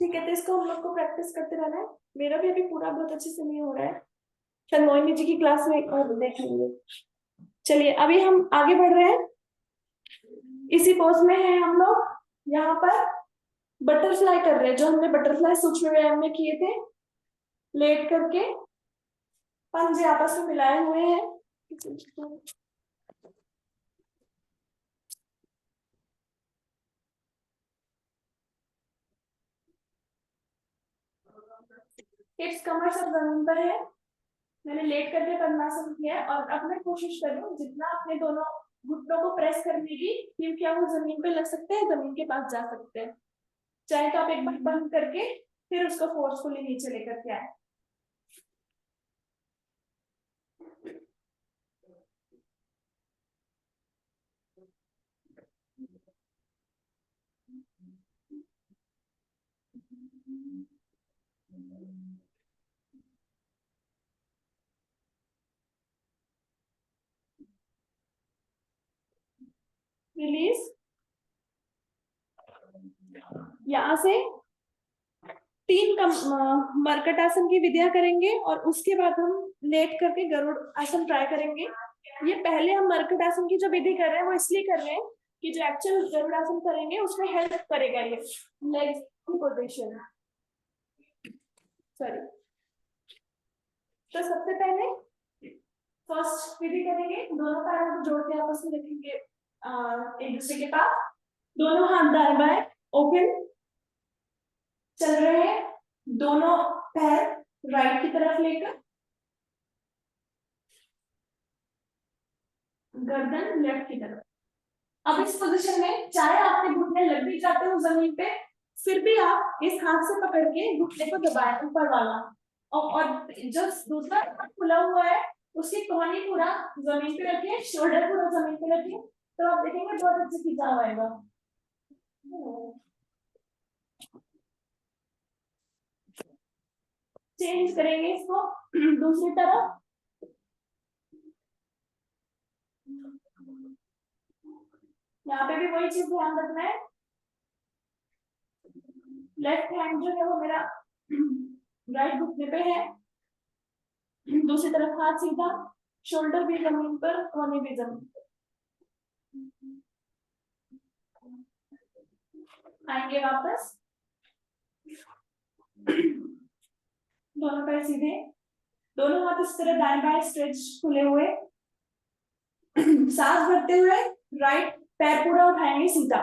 ठीक है, तो इसको हम लोग को प्रैक्टिस करते रहना है। मेरा भी अभी पूरा बहुत अच्छे से नहीं हो रहा है, शायद मोहिनी जी की क्लास में और देख लेंगे। चलिए अभी हम आगे बढ़ रहे हैं। इसी पोज में है हम लोग, यहाँ पर बटरफ्लाई कर रहे हैं, जो हमने बटरफ्लाई सूक्ष्म व्यायाम में किए थे। लेट करके पंजे आपस में मिलाए हुए हैं। हिप्स कमर सब जमीन पर है। मैंने लेट करके पद्मासन किया है और अब मैं कोशिश कर रही हूँ जितना अपने दोनों घुटनों को प्रेस करने की, क्योंकि हम जमीन पे लग सकते हैं, जमीन के पास जा सकते हैं। चाहे तो आप एक बार बंद करके फिर उसको फोर्सफुली नीचे लेकर के आए। रिलीज। यहाँ से 3 मर्कटासन की विधियां करेंगे और उसके बाद हम लेट करके गरुड़ आसन ट्राई करेंगे। ये पहले हम मर्कट आसन की जो विधि कर रहे हैं वो इसलिए कर रहे हैं कि जो एक्चुअल गरुड़ आसन करेंगे उसमें हेल्प करेगा ये लेग्स की पोजीशन। सॉरी, तो सबसे पहले फर्स्ट विधि करेंगे, दोनों पैरों को जोड़ के आपस में रखेंगे एक दूसरे के पास, दोनों हाथ दाएं बाएं ओपन चल रहे हैं, दोनों पैर राइट की तरफ लेकर, गर्दन लेफ्ट की तरफ। अब इस पोजीशन में चाहे आपके घुटने लग भी जाते हो जमीन पे, फिर भी आप इस हाथ से पकड़ के घुटने को दबाएं ऊपर वाला, और जो दूसरा हाथ खुला हुआ है उसकी कोहनी पूरा जमीन पे रखें, शोल्डर पूरा जमीन पे रखें, तो आप देखेंगे बहुत अच्छे खिंचाव आएगा। चेंज करेंगे इसको दूसरी तरफ। यहाँ पे भी वही चीज ध्यान रखना है, लेफ्ट हैंड जो है वो मेरा राइट घुटने पे है, दूसरी तरफ हाथ सीधा, शोल्डर भी जमीन पर, कोहनी भी जमीन पर। आएंगे वापस, दोनों पैर सीधे, दोनों हाथ इस तरह दाएं बाएं स्ट्रेच खुले हुए, सांस भरते हुए राइट पैर पूरा उठाएंगे सीधा,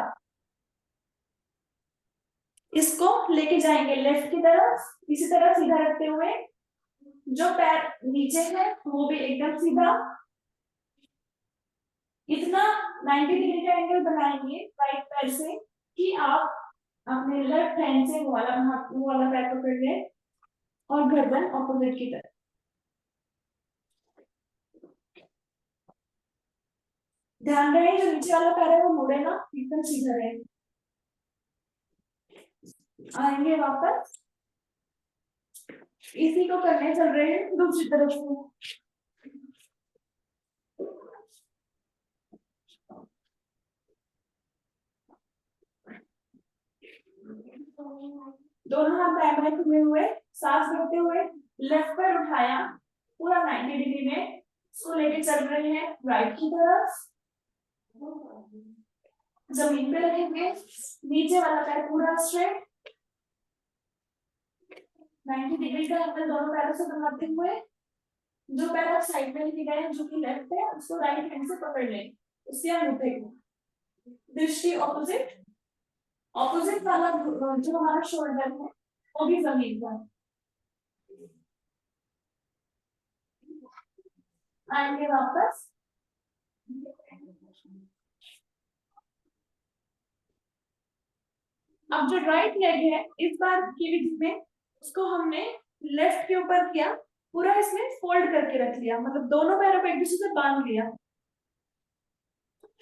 इसको लेके जाएंगे लेफ्ट की तरफ, इसी तरह सीधा रखते हुए, जो पैर नीचे है वो भी एकदम सीधा, इतना 90 डिग्री का एंगल बनाएंगे राइट पैर से कि आप अपने लेफ्ट हैंड से वो वाला पैर पकड़ ले और गर्दन ऑपोजिट की तरफ। ध्यान रहे जो नीचे वाला पैर है वो मुड़े ना, एकदम सीधा रहे। आएंगे वापस, इसी को करने चल रहे हैं दूसरी तरफ से। दोनों हाथ दाएं बाएं खुले हुए, सांस भरते हुए लेफ्ट पैर उठाया पूरा 90 डिग्री में, इसको लेके चल रहे हैं राइट की तरफ, जमीन पे रखेंगे, नीचे वाला पैर पूरा स्ट्रेट, 90 डिग्री का एंगल दोनों पैरों से बनाते हुए, जो पैर आप साइड में लेके गए हैं जो कि लेफ्ट है उसको राइट हैंड से पकड़ लें, उससे अंगूठे को दृष्टि ऑपोजिट, ऑपोजिट वाला जो हमारा शोल्डर है वो भी जमीन पर। आएंगे वापस, अब जो राइट लेग है इस बार की विधि में उसको हमने लेफ्ट के ऊपर किया, पूरा इसमें फोल्ड करके रख लिया, मतलब दोनों पैरों को एक दूसरे से बांध लिया।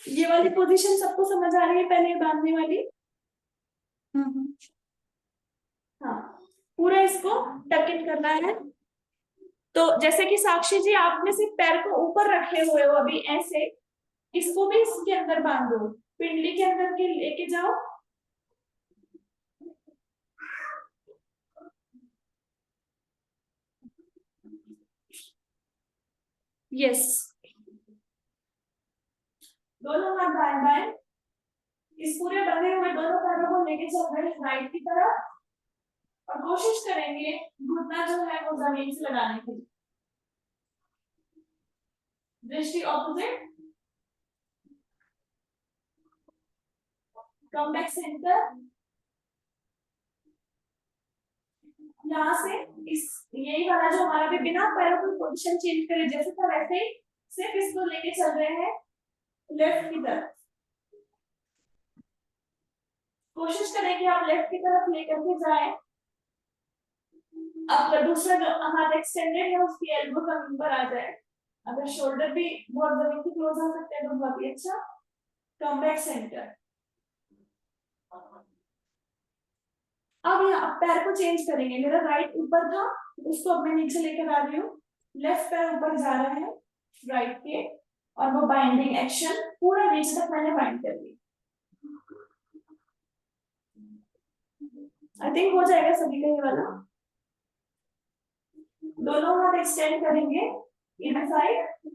ये वाली पोजीशन सबको समझ आ रही है, पहले बांधने वाली? हाँ, पूरा इसको टक इन करना है। तो जैसे कि साक्षी जी आपने सिर्फ पैर को ऊपर रखे हुए हो अभी ऐसे, इसको भी इसके अंदर बांधो, पिंडली के अंदर के लेके जाओ, यस, दोनों हाथ दाएं बाएं, इस पूरे बंधे हुए दोनों पैरों को लेके चल रहे हैं राइट की तरफ, और कोशिश करेंगे घुटना जो है वो जमीन से लगाने की। दृष्टि ऑपोजिट, कम बैक सेंटर, यहाँ से इस यही वाला जो हमारा भी बिना पैरों की पोजीशन चेंज करे जैसे था वैसे ही सिर्फ इसको लेके चल रहे हैं लेफ्ट की तरफ। कोशिश करें कि आप लेफ्ट की तरफ लेकर के जाएं। अब दूसरा जो हाथ एक्सटेंडेड है उसकी एल्बो जमीन पर आ जाए, अगर शोल्डर भी बहुत जमीन के क्लोज आ सकते हैं तो बहुत ही अच्छा। कम बैक सेंटर, अब यहाँ पैर को चेंज करेंगे, मेरा राइट ऊपर था उसको अब मैं नीचे लेकर आ रही हूँ, लेफ्ट पैर ऊपर जा रहा है राइट के, और वो बाइंडिंग एक्शन पूरा नीचे तक मैंने बाइंड कर दी। आई थिंक हो जाएगा सभी का ये वाला। दोनों हाथ एक्सटेंड करेंगे इधर साइड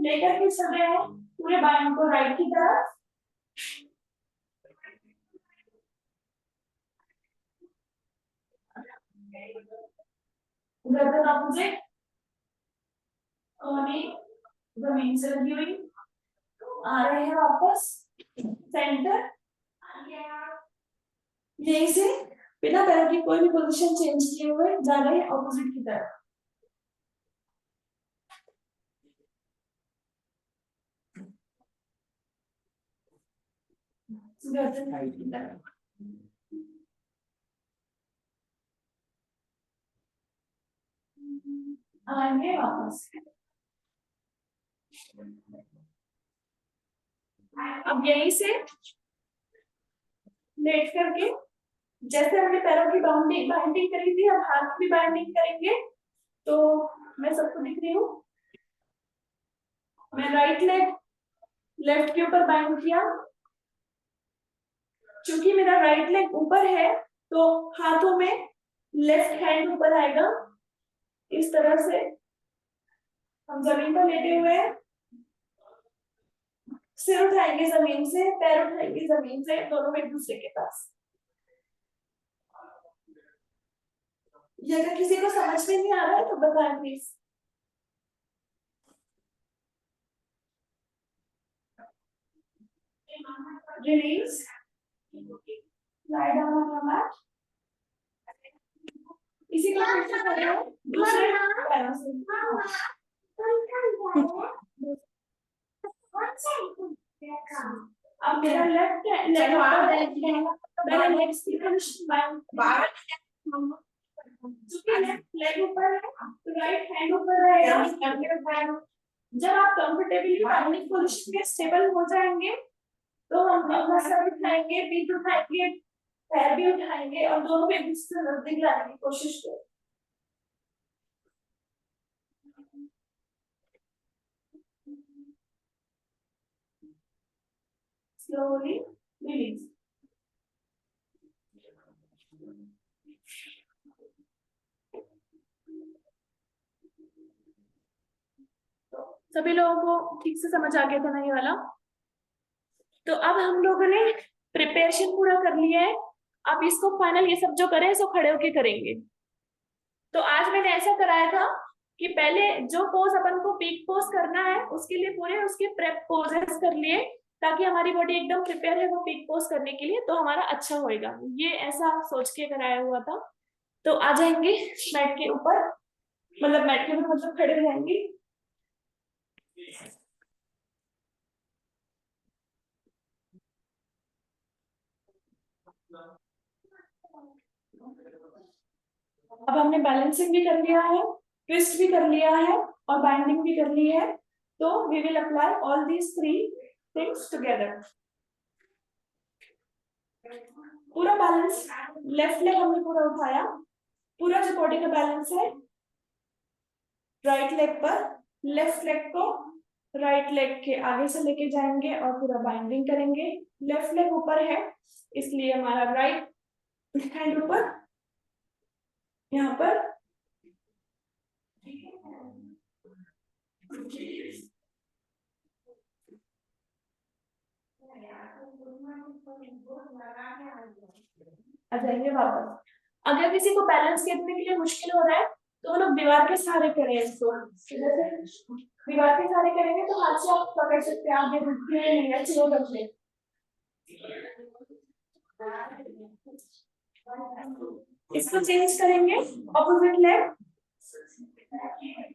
लेकर के चल रहे हैं पूरे बाएं को राइट की तरफ, गर्दन ऑपोजिट, जमीन से लगी हुई, आ रहे हैं वापस सेंटर, यहीं से बिना पैरों की कोई भी पोजीशन चेंज किए हुए जा रहे हैं ऑपोजिट की तरफ। गर्दन राइट की तरफ, आएंगे वापस। अब यहीं से लेट करके जैसे हमने पैरों की बाइंडिंग करी थी, अब हाथ की बाइंडिंग करेंगे। तो मैं सबको दिख रही हूँ, मैं राइट लेग लेफ्ट के ऊपर बाइंड किया, चूंकि मेरा राइट लेग ऊपर है तो हाथों में लेफ्ट हैंड ऊपर आएगा, इस तरह से हम जमीन पर लेटे हुए हैं, सिर उठाएंगे जमीन से, पैर उठाएंगे जमीन से, दोनों एक दूसरे के पास। ये अगर किसी को समझ में नहीं आ रहा है तो बताएं please. Release, lie down on your mat, इसी को फिर से करें दूसरे पैरों से। अब मेरा लेफ्ट लेग मेरा लेग की पोजीशन बाहर, क्योंकि लेफ्ट लेग ऊपर है तो राइट हैंड ऊपर रहेगा। जब आप कंफर्टेबली बाइंडिंग पोजीशन में स्टेबल हो जाएंगे तो हम अपना सर उठाएंगे, पीठ उठाएंगे, पैर भी उठाएंगे और दोनों को एक दूसरे से नजदीक लाने की कोशिश करें। Slowly release. सभी लोगों को ठीक से समझ आ गया था ना ये वाला? तो अब हम लोगों ने प्रिपरेशन पूरा कर लिया है। अब इसको फाइनल ये सब जो करें इसको खड़े होके करेंगे। तो आज मैंने ऐसा कराया था कि पहले जो पोज अपन को पीक पोज करना है उसके लिए पूरे उसके प्रेप पोजेस कर लिए, ताकि हमारी बॉडी एकदम प्रिपेयर है वो पीक पोज करने के लिए, तो हमारा अच्छा होएगा। ये ऐसा सोच के कराया हुआ था। तो आ जाएंगे मैट के ऊपर, मतलब मैट के ऊपर मतलब खड़े हो जाएंगे। अब हमने बैलेंसिंग भी कर लिया है, ट्विस्ट भी कर लिया है और बाइंडिंग भी कर ली है। तो we will apply all these 3 things together. पूरा बैलेंस, लेफ्ट लेग हमने पूरा उठाया, पूरा जो बॉडी का बैलेंस है राइट लेग पर, लेफ्ट लेग को राइट लेग के आगे से लेके जाएंगे और पूरा बाइंडिंग करेंगे। लेफ्ट लेग ऊपर है इसलिए हमारा राइट हैंड ऊपर, यहाँ पर आ जाएंगे वापस। अगर किसी को बैलेंस करने के लिए मुश्किल हो रहा है तो वो लोग दीवार के सहारे करें इसको। जैसे दीवार के सहारे करेंगे तो हाथ से आप पकड़ सकते हैं, आगे नहीं अच्छे हो सकते। इसको चेंज करेंगे ऑपोजिट लेग।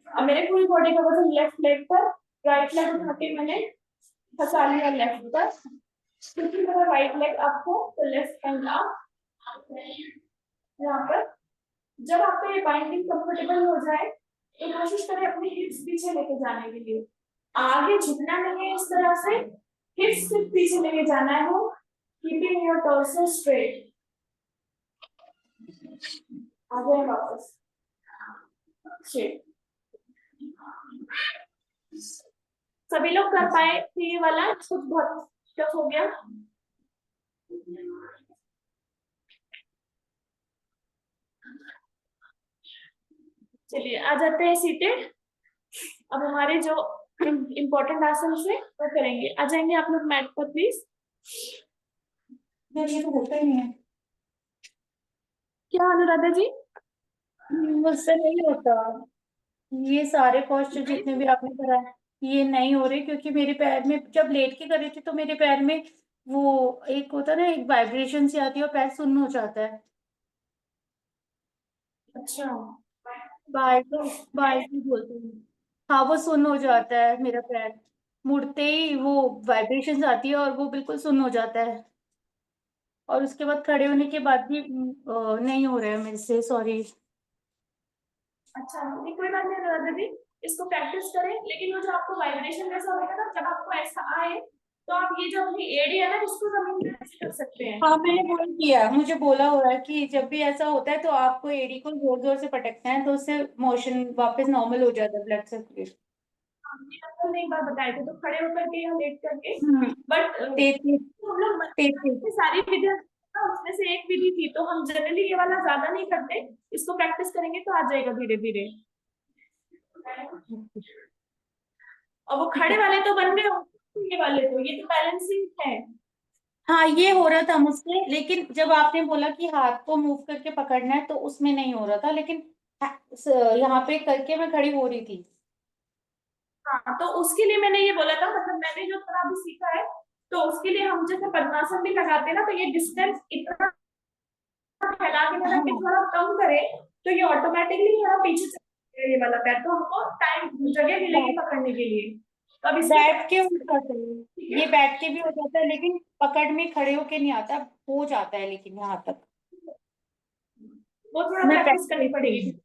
अब मेरे पूरी बॉडी का वजन लेफ्ट लेग पर, राइट लेग उठा के मैंने फंसा लिया लेफ्ट पर, क्योंकि मेरा राइट लेग अप हो तो लेफ्ट हैंड अप। यहाँ पर जब आपको ये बाइंडिंग कंफर्टेबल हो जाए तो कोशिश करें अपनी हिप्स पीछे लेके जाने के लिए। आगे झुकना नहीं है इस तरह से, हिप्स सिर्फ पीछे लेके जाना है हो, कीपिंग योर टॉर्सो स्ट्रेट। आ जाए वापस स्ट्रेट। सभी लोग कर पाए तो ये वाला कुछ बहुत टफ हो गया। चलिए आ जाते हैं सीटेड। अब हमारे जो इम्पोर्टेंट आसन है वो करेंगे। आ जाएंगे आप लोग मैट पर प्लीज। ये तो होता ही नहीं है, क्या अनुराधा जी? मुझसे नहीं होता। ये सारे पोस्चर जितने भी आपने कराए ये नहीं हो रहे, क्योंकि मेरे पैर में जब लेट के कर रही थी तो मेरे पैर में वो एक होता है ना, एक वाइब्रेशन सी आती है और पैर सुन्न हो जाता है। अच्छा, बाइक बोलते हैं। हाँ, वो सुन्न हो जाता है मेरा पैर, मुड़ते ही वो वाइब्रेशंस आती है और वो बिल्कुल सुन्न हो जाता है। और उसके बाद खड़े होने के बाद भी नहीं हो रहा है मेरे से, सॉरी। अच्छा नहीं कोई बात नहीं अनुराधा जी, इसको प्रैक्टिस करें। लेकिन वो जो आपको वाइब्रेशन जैसा होगा ना, जब आपको ऐसा आए तो आप ये जो अपनी एड़ी है ना उसको जमीन पे ऐसे कर सकते हैं। हाँ, मैंने वही किया, मुझे बोला हो रहा है कि जब भी ऐसा होता है तो आपको एड़ी को जोर जोर से पटकना है, तो उससे मोशन वापस नॉर्मल हो जाता है, ब्लड सर्कुलेशन। हमने आपको एक बार बताए थे, तो खड़े होकर के या लेट करके। हम्म, बट तेज हम लोग तेज सारी विधियां उसमें से एक विधि थी, तो हम जनरली ये वाला ज्यादा नहीं करते। इसको प्रैक्टिस करेंगे तो आ जाएगा धीरे धीरे। और वो खड़े वाले तो बन गए, ये वाले तो ये तो बैलेंसिंग है। हाँ, ये हो रहा था मुझसे, लेकिन जब आपने बोला कि हाथ को मूव करके पकड़ना है तो उसमें नहीं हो रहा था, लेकिन यहाँ पे करके मैं खड़ी हो रही थी। हाँ तो उसके लिए मैंने ये बोला था, मतलब मैंने जो थोड़ा अभी सीखा है, तो उसके लिए हम जैसे पद्मासन भी लगाते हैं ना, तो ये डिस्टेंस इतना फैला के हाँ, थोड़ा कम करे तो ये ऑटोमेटिकली थोड़ा पीछे चला जाएगा ये वाला पैर, तो हमको टाइम जगह मिलेगी पकड़ने के लिए। तो अब इसको बैठ के हो जाता है, ये बैठ के भी हो जाता है, लेकिन पकड़ में खड़े होके नहीं आता, हो जाता है लेकिन यहाँ तक। वो थोड़ा मैं प्रैक्टिस करनी पड़ेगी।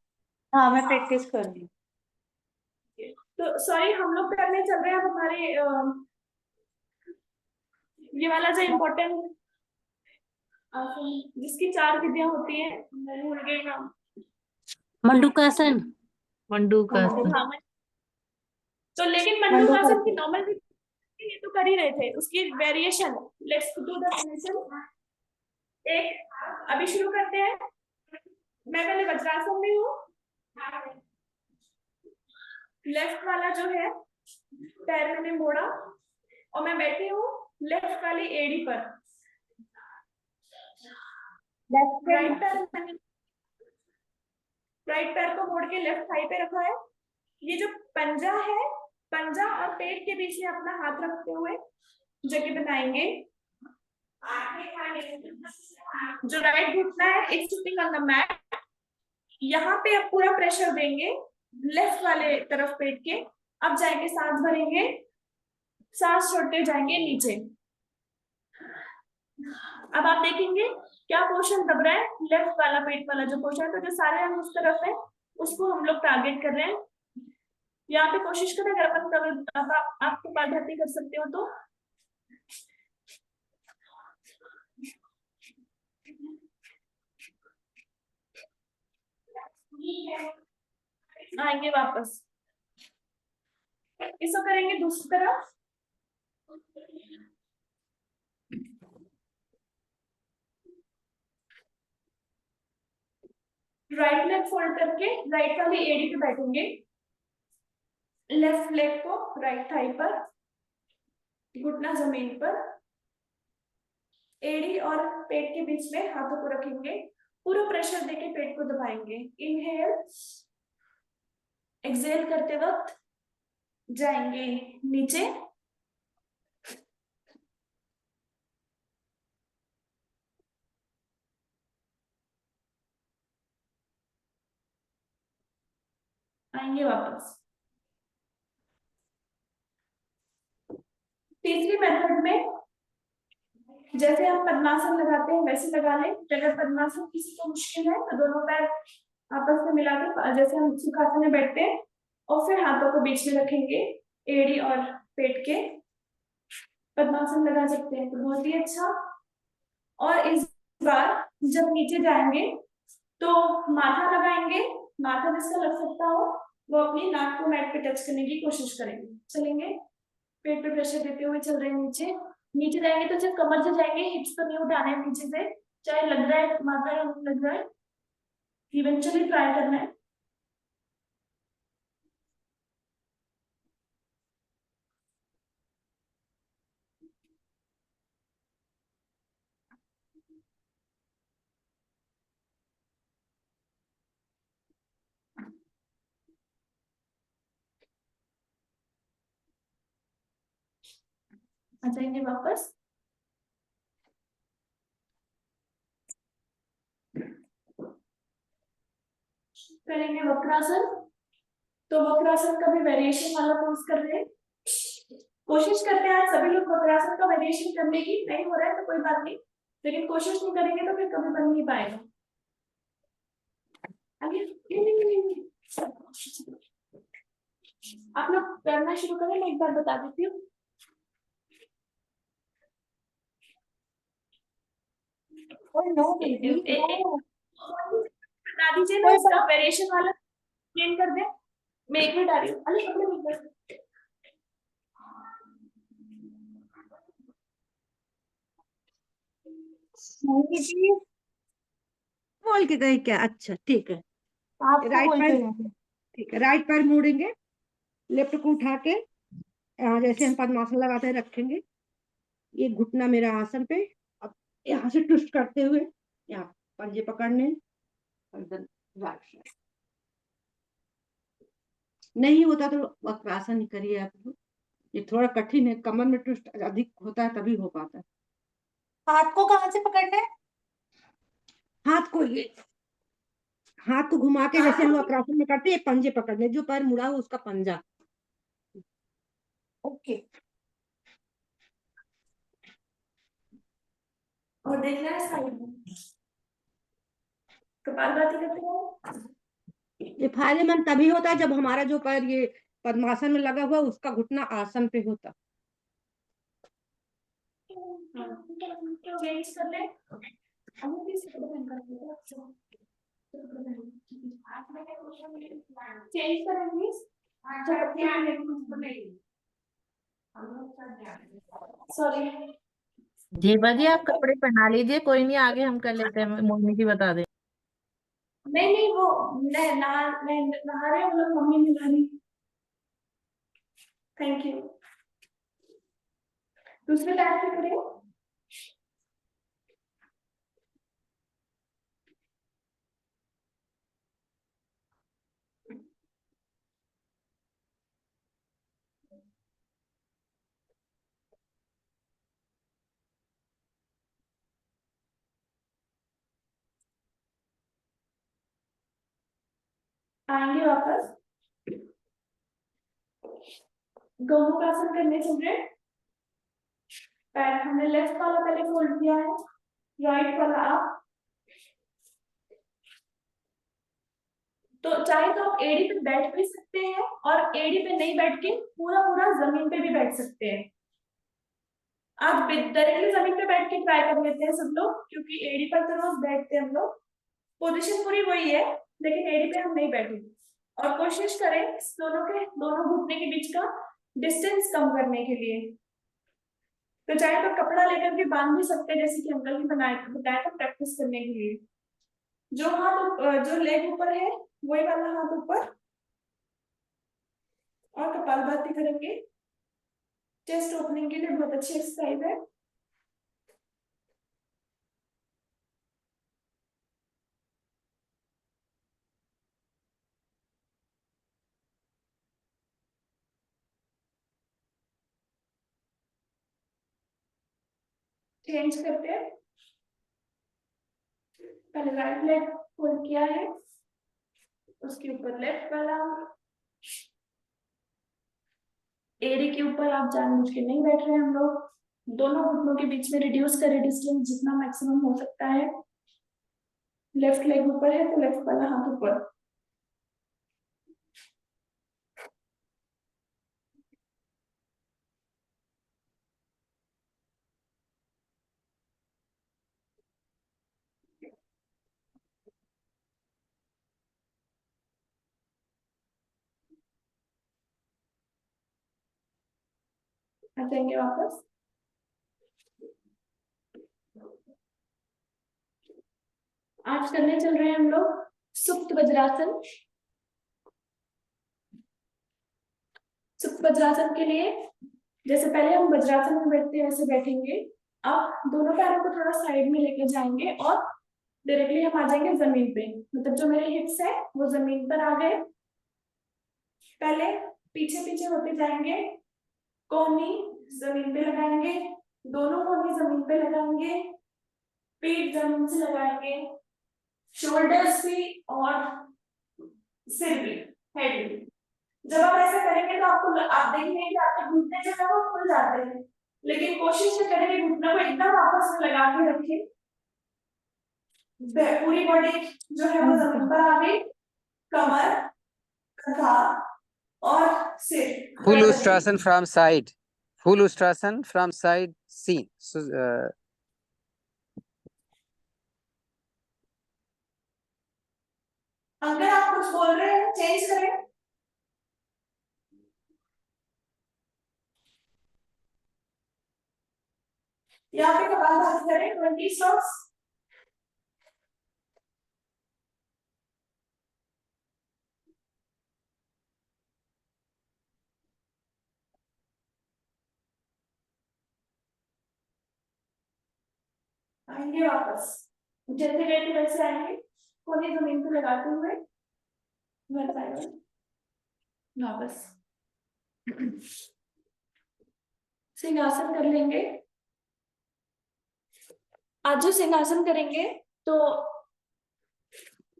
हाँ, मैं प्रैक्टिस कर रही हूँ। तो सॉरी हम लोग करने चल रहे हैं अब हमारे ये वाला जो इम्पोर्टेंट आसन जिसकी 4 विधियां होती हैं, मैं भूल गई नाम। मंडूकासन। मंडूकासन। हाँ, तो लेकिन मंडूकासन। मंडूकासन की नॉर्मल ये तो कर ही रहे थे, उसकी variation. Let's do the variation. एक अभी शुरू करते हैं। मैं पहले वज्रासन में हूँ। लेफ्ट वाला जो है पैर मैंने मोड़ा और मैं बैठी हूँ लेफ्ट वाली एड़ी पर। राइट पैर को मोड़ के लेफ्ट थाई पे रखा है। ये जो पंजा है, पंजा और पेट के बीच में अपना हाथ रखते हुए जगह बनाएंगे। जो राइट घुटना है it's sitting on the mat. यहाँ पे अब पूरा प्रेशर देंगे लेफ्ट वाले तरफ पेट के। अब जाएंगे सांस भरेंगे, सांस छोड़ते जाएंगे नीचे। अब आप देखेंगे क्या पोर्शन दब रहा है, लेफ्ट वाला पेट वाला जो पोर्शन है। तो जो सारे अंग उस तरफ है उसको हम लोग टारगेट कर रहे हैं। यहाँ पे कोशिश करें अगर अपन आप कपालभाति कर सकते हो तो। आएंगे वापस, इसको करेंगे दूसरी तरफ। राइट लेग फोल्ड करके राइट वाली एड़ी पे बैठेंगे। लेफ्ट लेग को राइट थाई पर, घुटना जमीन पर, एड़ी और पेट के बीच में हाथों को रखेंगे। पूरा प्रेशर देके पेट को दबाएंगे। इनहेल, एक्सहेल करते वक्त जाएंगे नीचे। आएंगे वापस। तीसरी मेथड में जैसे हम पद्मासन लगाते हैं वैसे लगा लें। अगर पद्मासन किसी को मुश्किल है तो दोनों पैर आपस में मिला के जैसे हम सुखासन में बैठते हैं और फिर हाथों को बीच में रखेंगे, एड़ी और पेट के पद्मासन लगा सकते हैं। तो बहुत ही अच्छा। और इस बार जब नीचे जाएंगे तो माथा लगाएंगे। माथा जिसका लग सकता हो वो अपनी नाक को मैट पे टच करने की कोशिश करेंगे। चलेंगे, पेट पे प्रेशर देते हुए चल रहे हैं नीचे। नीचे जाएंगे तो सिर्फ कमर से जाएंगे, हिप्स तो नहीं उठाने हैं नीचे से। चाहे लग रहा है माथा या नहीं लग रहा है, इवेंचुअली ट्राई करना है। आ जाएंगे वापस। करेंगे वक्रासन। तो वक्रासन का भी वेरिएशन वाला पोज कर रहे हैं। कोशिश करते हैं आज सभी लोग वक्रासन का वेरिएशन करने की। नहीं हो रहा है तो कोई बात नहीं, लेकिन कोशिश नहीं करेंगे तो फिर कभी बन नहीं पाएगा। आप लोग करना शुरू करें, मैं एक बार बता देती हूँ। बता दीजिए ना इसका वेरिएशन वाला चेंज कर दे। मैं एक मिनट आ रही हूँ। बोल के गए क्या? अच्छा ठीक है। राइट पैर, ठीक है, राइट पैर मोड़ेंगे, लेफ्ट को उठा के यहाँ जैसे हम पद्मासन लगाते हैं रखेंगे। ये घुटना मेरा आसन पे। अब यहाँ से ट्विस्ट करते हुए यहाँ पंजे पकड़ने। नहीं होता तो वक्रासन ही करिए आप लोग। ये थोड़ा कठिन है, कमर में ट्विस्ट अधिक होता है तभी हो पाता है। हाथ को कहाँ से पकड़ना है? हाथ को ये हाथ को घुमा के जैसे हम वक्रासन में करते हैं, पंजे पकड़ने, जो पैर मुड़ा हो उसका पंजा। ओके। और देखना है साइड में कपालभाति करते हैं। ये फायदेमंद तभी होता है जब हमारा जो पैर ये पद्मासन में लगा हुआ उसका घुटना आसन पे होता। चेंज कर ले। अमन प्लीज कपड़े पहन कर आइए। चेंज करें प्लीज। सॉरी। जेबा जी आप कपड़े पहना लीजिए, कोई नहीं, आगे हम कर लेते हैं, मम्मी जी बता दे। नहीं नहीं, वो मैं नहा रही हूँ, मतलब मम्मी नहा रही। Thank you. दूसरे टाइप से करें। आएंगे वापस। गोमुखासन करने चल रहे। पैर हमने लेफ्ट वाला पहले फोल्ड किया है, राइट वाला आप। तो चाहे तो आप एड़ी पे बैठ भी सकते हैं और एड़ी पे नहीं बैठ के पूरा पूरा जमीन पे भी बैठ सकते हैं। आज डायरेक्टली जमीन पे बैठ के ट्राई कर लेते हैं सब लोग, क्योंकि एड़ी पर तो रोज बैठते हैं हम लोग। पोजीशन पूरी वही है, लेकिन एड़ी पे हम नहीं बैठेंगे। और कोशिश करें दोनों घुटने के बीच का डिस्टेंस कम करने के लिए। तो चाहे तो कपड़ा लेकर के बांध भी सकते हैं, जैसे कि अंकल ने बताया था प्रैक्टिस करने के लिए। जो लेग ऊपर है वही वाला हाथ ऊपर, और कपालभाति करेंगे। चेस्ट ओपनिंग के लिए बहुत अच्छी एक्सरसाइज है। चेंज करते हैं। पहले राइट लेग फोल्ड किया है, उसके ऊपर लेफ्ट वाला। एड़ी के ऊपर आप जानबूझ के नहीं बैठ रहे हैं हम लोग। दोनों घुटनों के बीच में रिड्यूस करें डिस्टेंस जितना मैक्सिमम हो सकता है। लेफ्ट लेग ऊपर है तो लेफ्ट वाला हाथ ऊपर। आ जाएंगे वापस। आज करने चल रहे हैं हम लोग सुप्त वज्रासन। सुप्त वज्रासन के लिए जैसे पहले हम वज्रासन में बैठते हैं वैसे बैठेंगे। अब दोनों पैरों को थोड़ा साइड में लेकर जाएंगे और डायरेक्टली हम आ जाएंगे जमीन पे। मतलब जो मेरे हिप्स है वो जमीन पर आ गए। पहले पीछे पीछे होते जाएंगे। कोहनी जमीन पे लगाएंगे, दोनों कोहनी जमीन पे लगाएंगे, पीठ जमीन से लगाएंगे, शोल्डर्स भी और सिर भी, हेड भी। जब आप ऐसा करेंगे तो आप देखेंगे कि आपके घुटने जो है वो खुल जाते हैं, लेकिन कोशिश से करें कि घुटनों को एकदम आपस में लगा के रखें। पूरी बॉडी जो है वो जमीन पर आ गई। कमर, कंधा और सिर। Full Ustrasan from side. Full Ustrasan from side seen. So, अगर आप कुछ बोल रहे हैं चेंज करें। यहाँ पे कपालभाति करें 20 स्ट्रोक्स। आएंगे वापस, जैसे गए थे वैसे आएंगे, कोने जमीन पे लगाते हुए वापस सिंहासन कर लेंगे। आज जो सिंहासन करेंगे तो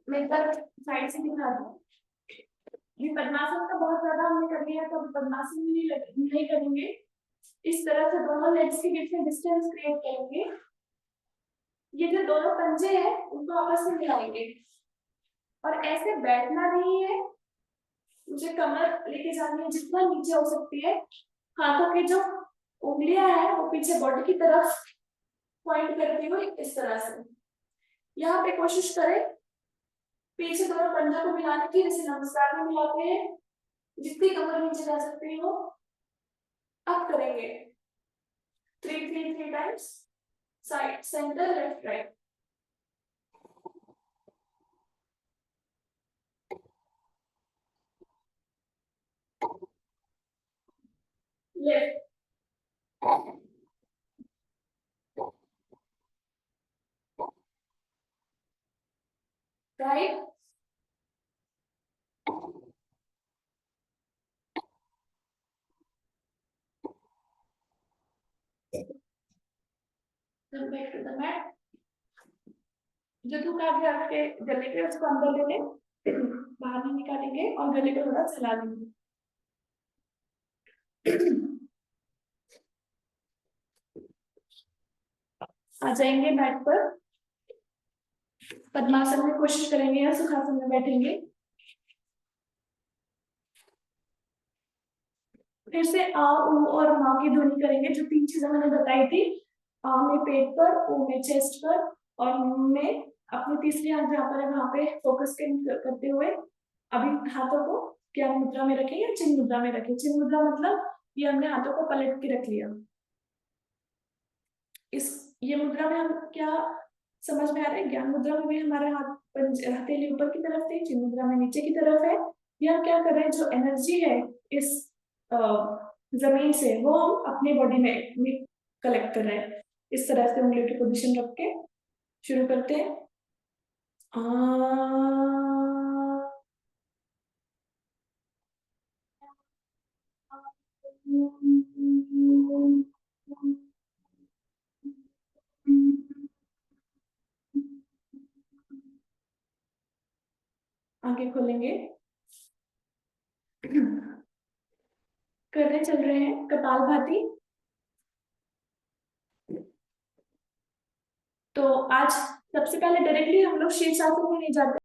मैं साइड से दिखा दूं। ये पद्मासन का बहुत ज्यादा हमने कर लिया, तो पद्मासन में नहीं करेंगे। इस तरह से दोनों लेग्स के बीच में डिस्टेंस क्रिएट करेंगे। ये जो दोनों पंजे हैं उनको आपस में मिलाएंगे और ऐसे बैठना नहीं है। मुझे कमर लेके जानी है जितना नीचे हो सकती है। हाथों की जो उंगलियां हैं वो पीछे बॉडी की तरफ पॉइंट करती हुई इस तरह से। यहाँ पे कोशिश करें पीछे दोनों पंजा को मिलाने की, जैसे नमस्कार में मिलाते हैं, जितनी कमर नीचे जा सकती हो। अब करेंगे 3 times, side centre left right. Left right come back to the mat। जो थूका भी आपके गले पे उसको अंदर ले लें, बाहर नहीं निकालेंगे और गले को थोड़ा चला देंगे। आ जाएंगे मैट पर, पद्मासन में कोशिश करेंगे या सुखासन में बैठेंगे। फिर से आ ऊ और माँ की ध्वनि करेंगे, जो 3 चीजें मैंने बताई थी। आ में पेट पर, ऊ में चेस्ट पर और में अपनी तीसरी हाथ जहाँ पर है वहां पे फोकस करते हुए अभी हाथों को ज्ञान मुद्रा में रखें या चिन्ह मुद्रा में रखें। चिन्ह मुद्रा मतलब ये हमने हाथों को पलट के रख लिया। ये मुद्रा में हम क्या समझ में आ रहा है? ज्ञान मुद्रा में भी हमारा हथेली ऊपर की तरफ है, चिन्ह मुद्रा में नीचे की तरफ है। ये हम क्या कर रहे हैं, जो एनर्जी है इस जमीन से वो हम अपनी बॉडी में कलेक्ट कर रहे हैं। इस तरह से उंगलियों की पोजीशन रख के शुरू करते हैं। आगे खोलेंगे, करने चल रहे हैं कपालभाति। तो आज सबसे पहले डायरेक्टली हम लोग शीर्षासन में नहीं जाते।